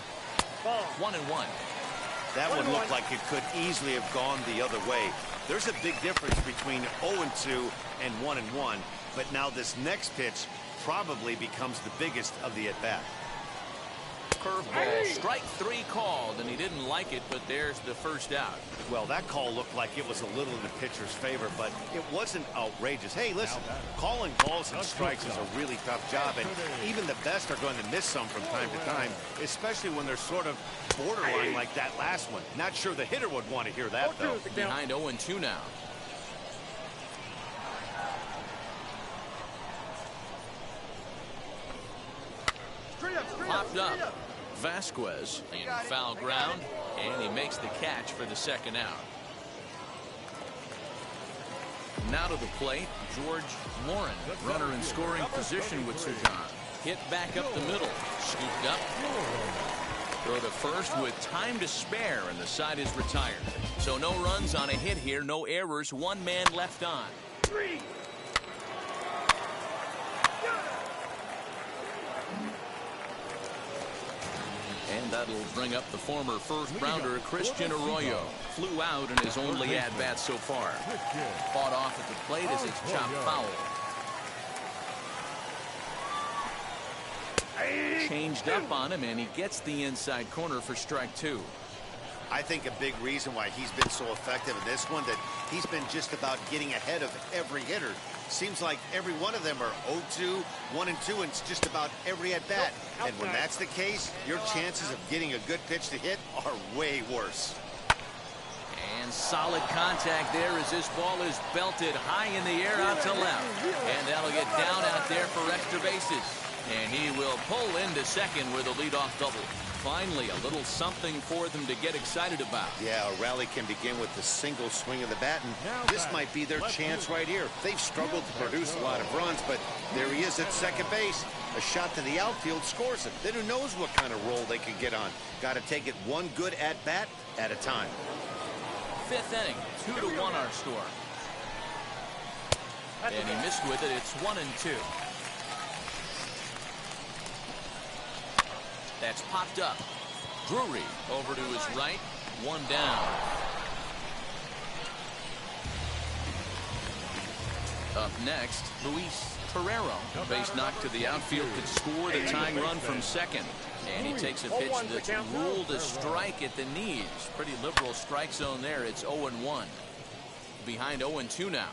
1-1. That one looked like it could easily have gone the other way. There's a big difference between 0-2 and 1-1. But now this next pitch probably becomes the biggest of the at-bat. Curveball, strike 3 called, and he didn't like it, but there's the first out. Well, that call looked like it was a little in the pitcher's favor, but it wasn't outrageous. Hey, listen, calling balls and strikes is a really tough job, and even the best are going to miss some from time to time, especially when they're sort of borderline like that last one. Not sure the hitter would want to hear that, though. Behind 0-2 now. Popped up. Vasquez in foul ground, and he makes the catch for the second out. Now to the plate, George Warren, runner in scoring position with Serjan. Hit back up the middle, scooped up. Throw to first with time to spare, and the side is retired. So no runs on a hit here, no errors, 1 man left on. 3. And that'll bring up the former first-rounder Christian Arroyo. Flew out in his only at-bat so far. Fought off at the plate as it's chopped foul. Changed up on him, and he gets the inside corner for strike 2. I think a big reason why he's been so effective in this one, that he's been just about getting ahead of every hitter. Seems like every one of them are 0-2, 1-2, and it's just about every at-bat. And when that's the case, your chances of getting a good pitch to hit are way worse. And solid contact there as this ball is belted high in the air out to left. And that'll get down out there for extra bases. And he will pull into second with a leadoff double. Finally, a little something for them to get excited about. Yeah, a rally can begin with the single swing of the bat, and this might be their chance right here. They've struggled to produce a lot of runs, but there he is at second base. A shot to the outfield scores it. Then who knows what kind of roll they can get on. Got to take it one good at-bat at a time. 5th inning, 2-1 our score. And he missed with it. It's 1-2. That's popped up. Drury over to his right. 1 down. Up next, Luis Torrero. Base knock to the outfield could score the tying run from second. And he takes a pitch that's ruled a strike at the knees. Pretty liberal strike zone there. It's 0-1. Behind 0-2 now.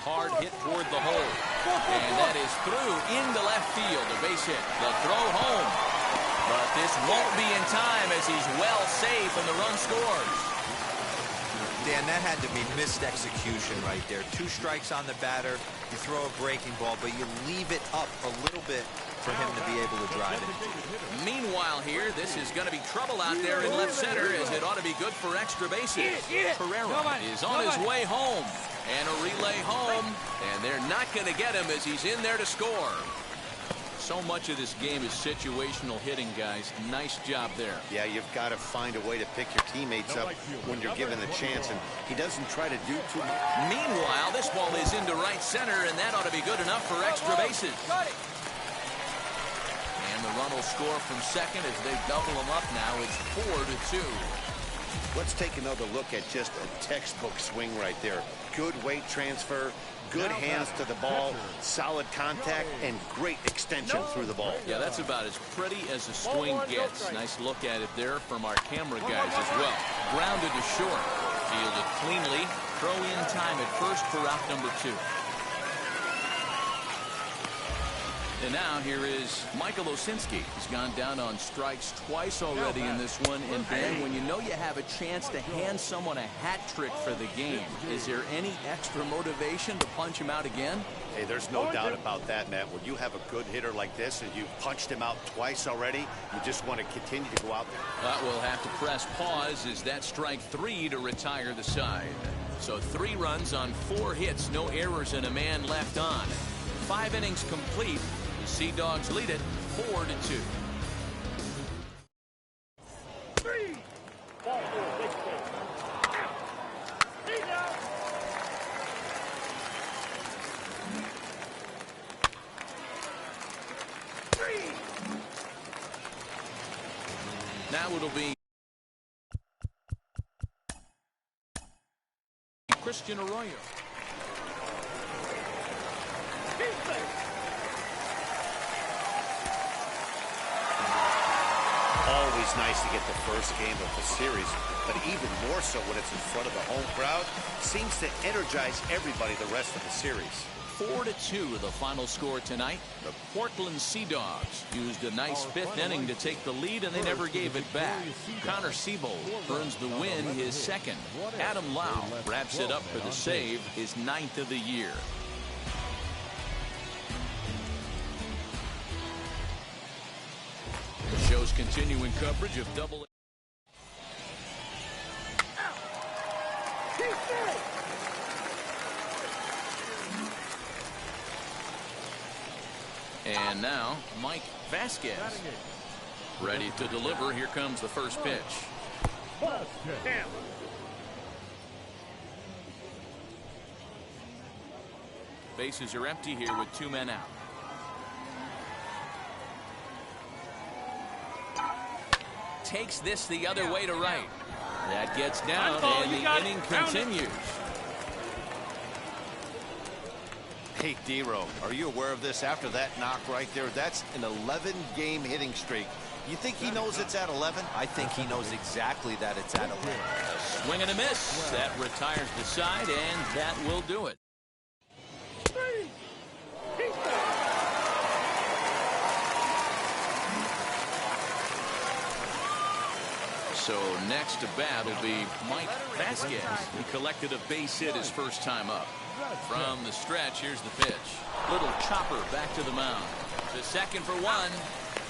Hard hit toward the hole. And that is through into left field. A base hit. The throw home. But this won't be in time as he's well safe and the run scores. Dan, that had to be missed execution right there. 2 strikes on the batter. You throw a breaking ball, but you leave it up a little bit for him to be able to drive it. Meanwhile here, this is going to be trouble out there in left center as it ought to be good for extra bases. Pereira is on his way home. And a relay home. And they're not going to get him as he's in there to score. So much of this game is situational hitting, guys. Nice job there. Yeah, you've got to find a way to pick your teammates up when you're given the chance, and he doesn't try to do too much. Meanwhile, this ball is into right center, and that ought to be good enough for extra bases. And the run will score from second as they double him up now. It's 4-2. Let's take another look at just a textbook swing right there. Good weight transfer, good hands to the ball, solid contact, and great extension through the ball. Yeah, that's about as pretty as a swing gets. Nice look at it there from our camera guys as well. Grounded to short. Fielded cleanly. Throw in time at first for out number 2. And now here is Michael Osinski. He's gone down on strikes twice already in this one. And Dan, when you know you have a chance to hand someone a hat trick for the game, is there any extra motivation to punch him out again? Hey, there's no doubt about that, Matt. When you have a good hitter like this and you've punched him out twice already, you just want to continue to go out there. But we'll have to press pause as that strike 3 to retire the side. So 3 runs on 4 hits, no errors, and a man left on. 5 innings complete. The Sea Dogs lead it 4-2. 3. Ball 4, big play. He's out. Now it'll be Christian Arroyo. say. Always nice to get the first game of the series, but even more so when it's in front of the home crowd. Seems to energize everybody the rest of the series. 4-2 the final score tonight. The Portland Sea Dogs used a nice fifth inning to take the lead, and they never gave it back. Connor Siebold earns the win, his second. Adam Lau wraps it up for the save, his 9th of the year. The show's continuing coverage of Double-A. And now, Mike Vasquez. Ready to deliver. Here comes the first pitch. Bases are empty here with 2 men out. Takes this the other way to right. That gets down, and the inning continues. Hey, D-Row, are you aware of this? After that knock right there, that's an 11-game hitting streak. You think he knows it's at 11? I think he knows exactly that it's at 11. A swing and a miss. That retires the side, and that will do it. So next to bat will be Mike Vasquez. He collected a base hit his first time up. From the stretch, here's the pitch. Little chopper back to the mound. The second for one.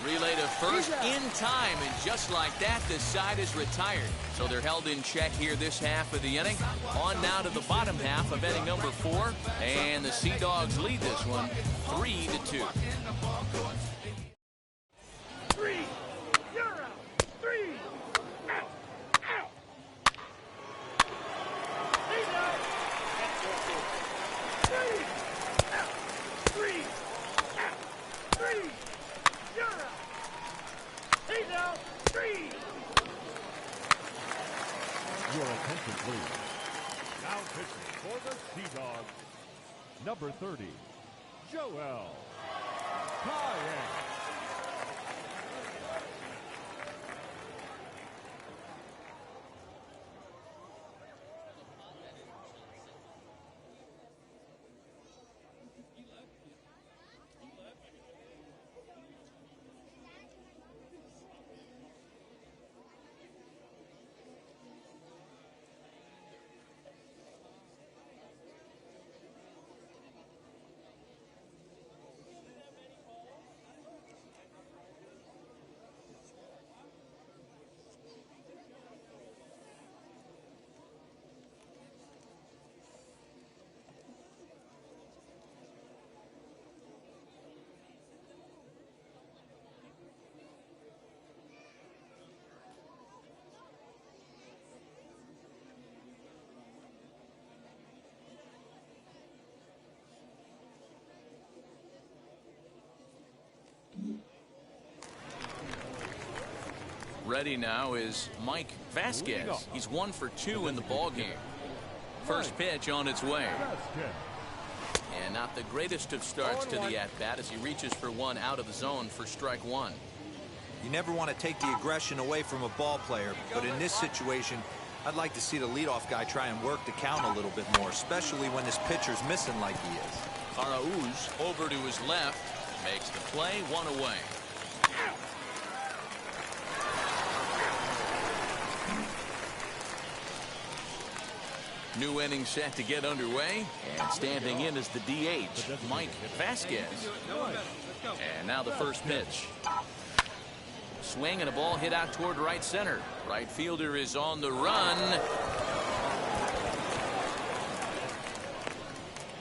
Relay to first in time, and just like that, the side is retired. So they're held in check here this half of the inning. On now to the bottom half of inning number 4, and the Sea Dogs lead this one 3-2. 3. You're out. 3. Out. Out. He's out. 3. Out. 3. Out. 3. You're out. He's out. 3. Your attention, please. Now pitching for the Sea Dogs, number 30, Joel Kayak. Ready now is Mike Vasquez. He's 1 for 2 in the ball game. First pitch on its way. And not the greatest of starts to the at-bat as he reaches for one out of the zone for strike 1. You never want to take the aggression away from a ball player, but in this situation, I'd like to see the leadoff guy try and work the count a little bit more, especially when this pitcher's missing like he is. Arauz over to his left, makes the play, 1 away. New inning set to get underway, and standing in is the DH, Mike Vasquez. And now the first pitch. Swing and a ball hit out toward right center. Right fielder is on the run.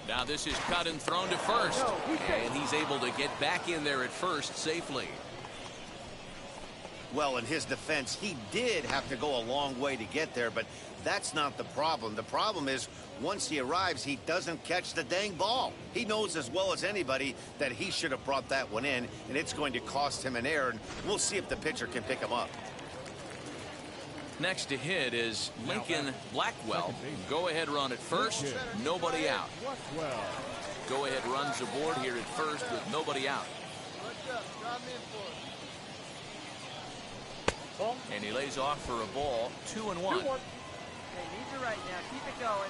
Now this is cut and thrown to first, and he's able to get back in there at first safely. Well, in his defense, he did have to go a long way to get there, but that's not the problem. The problem is once he arrives, he doesn't catch the dang ball. He knows as well as anybody that he should have brought that one in, and it's going to cost him an error, and we'll see if the pitcher can pick him up. Next to hit is Lincoln Blackwell. Go ahead run at first, nobody out. Go-ahead runs aboard here at first with nobody out. And he lays off for a ball, 2-1. Hey, needs it right now. Keep it going.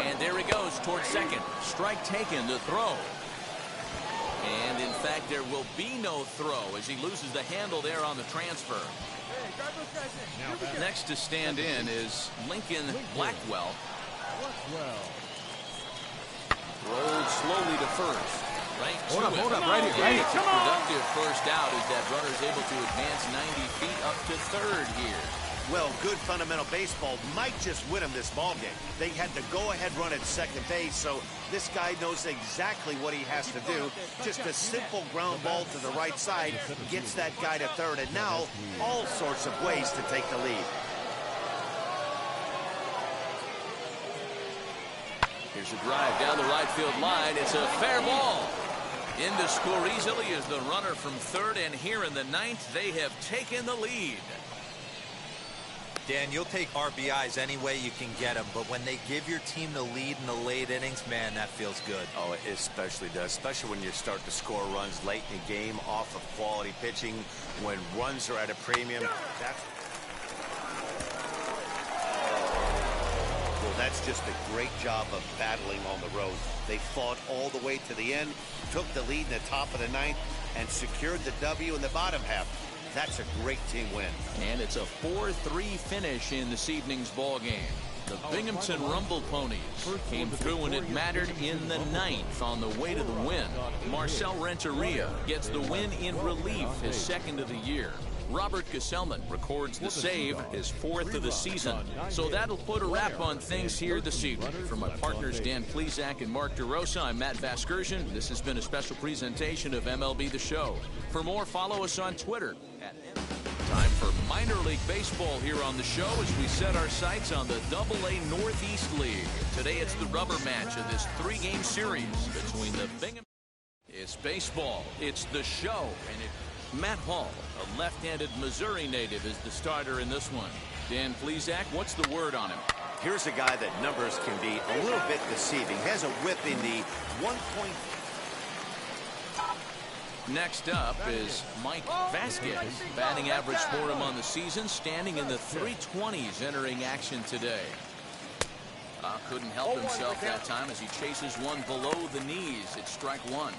And there he goes towards second. Strike taken to throw. And in fact, there will be no throw as he loses the handle there on the transfer. Next to stand in is Lincoln Blackwell. Rolled slowly to first. Right hold up, right here. It's a productive first out as that runner is able to advance 90 feet up to third here. Well, good fundamental baseball might just win him this ball game. They had the go-ahead run at second base, so this guy knows exactly what he has to do. Just a simple ground ball to the right side gets that guy to third, and now all sorts of ways to take the lead. Here's a drive down the right field line. It's a fair ball. In to score easily is the runner from third, and here in the ninth, they have taken the lead. Dan, you'll take RBIs any way you can get them, but when they give your team the lead in the late innings, man, that feels good. Oh, it especially does, especially when you start to score runs late in the game off of quality pitching, when runs are at a premium. That's just a great job of battling on the road. They fought all the way to the end, took the lead in the top of the ninth, and secured the W in the bottom half. That's a great team win. And it's a 4-3 finish in this evening's ball game. The Binghamton Rumble Ponies came through when it mattered in the ninth on the way to the win. Marcel Renteria gets the win in relief, his second of the year. Robert Gesellman records the save, his fourth of the season. So that'll put a wrap on things here this evening. For my partners Dan Plesac and Mark DeRosa, I'm Matt Vasgersian. This has been a special presentation of MLB The Show. For more, follow us on Twitter. Time for minor league baseball here on the show as we set our sights on the AA Northeast League. Today it's the rubber match of this three-game series between the Binghamton. It's baseball. It's the show. And Matt Hall, a left-handed Missouri native, is the starter in this one. Dan Plesac, what's the word on him? Here's a guy that numbers can be a little bit deceiving. He has a whip in the 1. Next up is Mike Vasquez. Batting average for him on the season, standing in the 320s entering action today. Couldn't help himself that time as he chases one below the knees. It's strike one.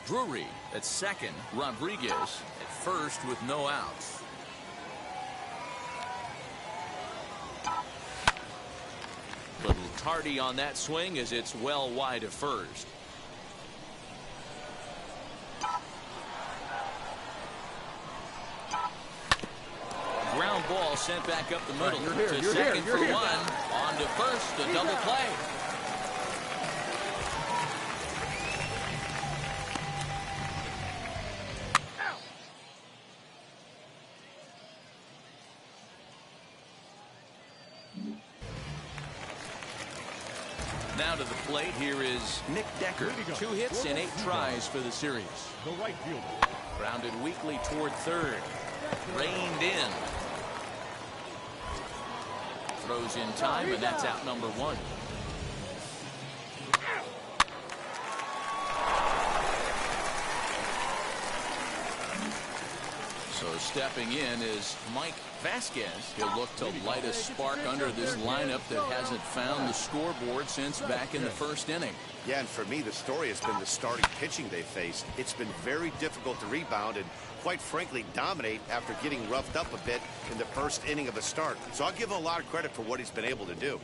Drury at second. Rodriguez at first with no outs. Little tardy on that swing as it's well wide of first. Ground ball sent back up the middle to second for one. On to first, a double play. Now to the plate, here is Nick Decker. 2 hits and 8 tries for the series. The right fielder. Grounded weakly toward third. Reined in. Throws in time, and that's out number 1. So stepping in is Mike Vasquez. He'll look to light a spark under this lineup that hasn't found the scoreboard since back in the first inning. Yeah, and for me, the story has been the starting pitching they faced. It's been very difficult to rebound and, quite frankly, dominate after getting roughed up a bit in the first inning of a start. So I'll give him a lot of credit for what he's been able to do.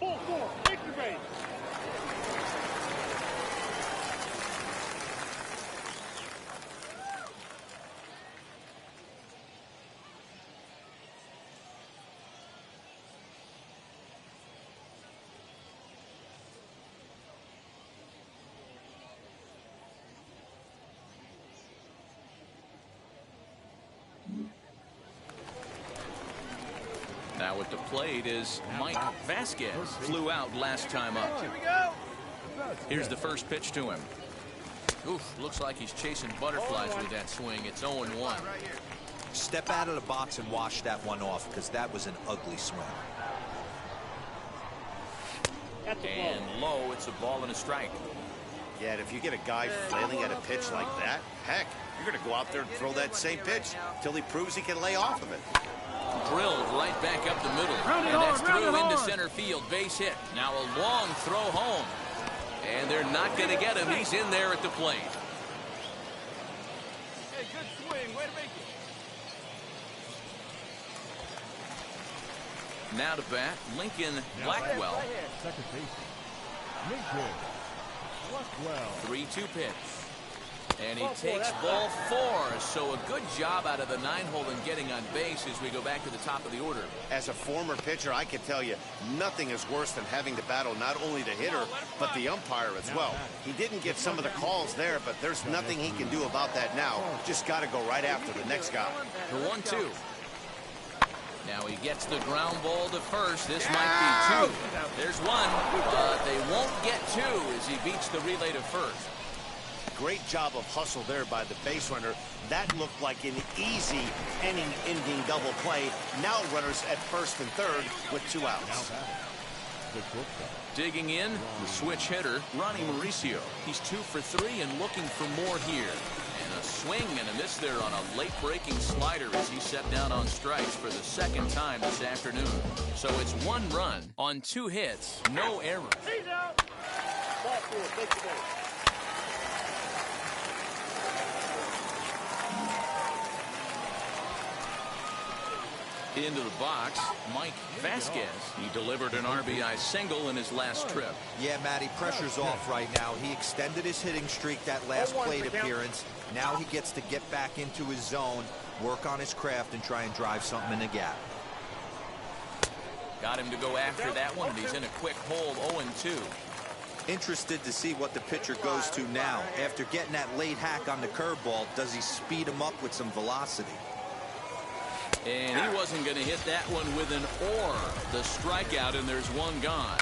Ball 4, extra base. Now at the plate is Mike Vasquez. Flew out last time up. Here we go. Here's the first pitch to him. Oof, looks like he's chasing butterflies with that swing. It's 0-1. Step out of the box and wash that one off, because that was an ugly swing. And low, it's a ball and a strike. Yeah, and if you get a guy flailing at a pitch like that, heck, you're going to go out there and throw that same pitch till he proves he can lay off of it. Drilled right back up the middle. And that's through into center field. Base hit. Now a long throw home. And they're not going to get him. He's in there at the plate. Hey, good swing. Way to make it. Now to bat, Lincoln Blackwell. Second baseman, Lincoln Blackwell. 3-2 pitch. And he takes ball 4. So a good job out of the 9-hole in getting on base as we go back to the top of the order. As a former pitcher, I can tell you, nothing is worse than having to battle not only the hitter, but the umpire as well. He didn't get some of the calls there, but there's nothing he can do about that now. Just got to go right after the next guy. The 1-2. Now he gets the ground ball to first. This might be 2. There's 1, but they won't get 2 as he beats the relay to first. Great job of hustle there by the base runner. That looked like an easy inning-ending double play. Now runners at first and third with 2 outs. Digging in, the switch hitter, Ronnie Mauricio. He's 2 for 3 and looking for more here. And a swing and a miss there on a late-breaking slider as he set down on strikes for the second time this afternoon. So it's 1 run on 2 hits, no errors. He's out. Ball 4. Take the ball. Into the box, Mike Vasquez. He delivered an RBI single in his last trip. Yeah, Matty, pressure's off right now. He extended his hitting streak that last plate appearance. Now he gets to get back into his zone, work on his craft, and try and drive something in the gap. Got him to go after that one, and he's in a quick hold, 0-2. Interested to see what the pitcher goes to now. After getting that late hack on the curveball, does he speed him up with some velocity? And he wasn't going to hit that one with an or. The strikeout, and there's 1 gone.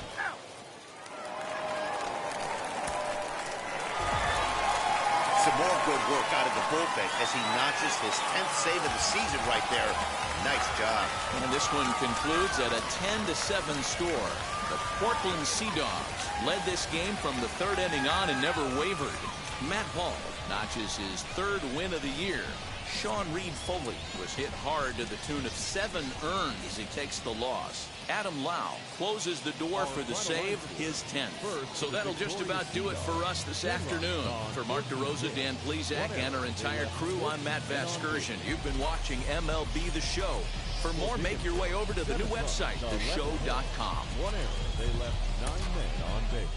Some more good work out of the bullpen as he notches his 10th save of the season right there. Nice job. And this one concludes at a 10-7 score. The Portland Sea Dogs led this game from the 3rd inning on and never wavered. Matt Hall notches his 3rd win of the year. Sean Reed Foley was hit hard to the tune of 7 earned as he takes the loss. Adam Lau closes the door for the save, his 10th. So that'll just about do it for us this afternoon. For Mark DeRosa, Dan Plesac, and our entire crew, I'm Matt Vasgersian. You've been watching MLB The Show. For more, make your way over to the new website, theshow.com. 1 error. They left 9 men on base.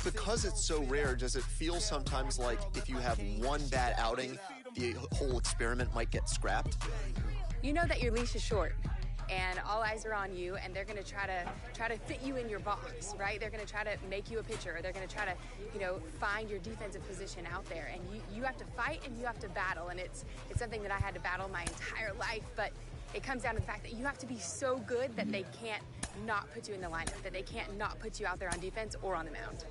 Because it's so rare, does it feel sometimes like if you have one bad outing, the whole experiment might get scrapped? You know that your leash is short, and all eyes are on you, and they're going to try to fit you in your box, right? They're going to try to make you a pitcher. Or they're going to try to, find your defensive position out there, and you have to fight and you have to battle, and it's something that I had to battle my entire life, but it comes down to the fact that you have to be so good that they can't not put you in the lineup, that they can't not put you out there on defense or on the mound.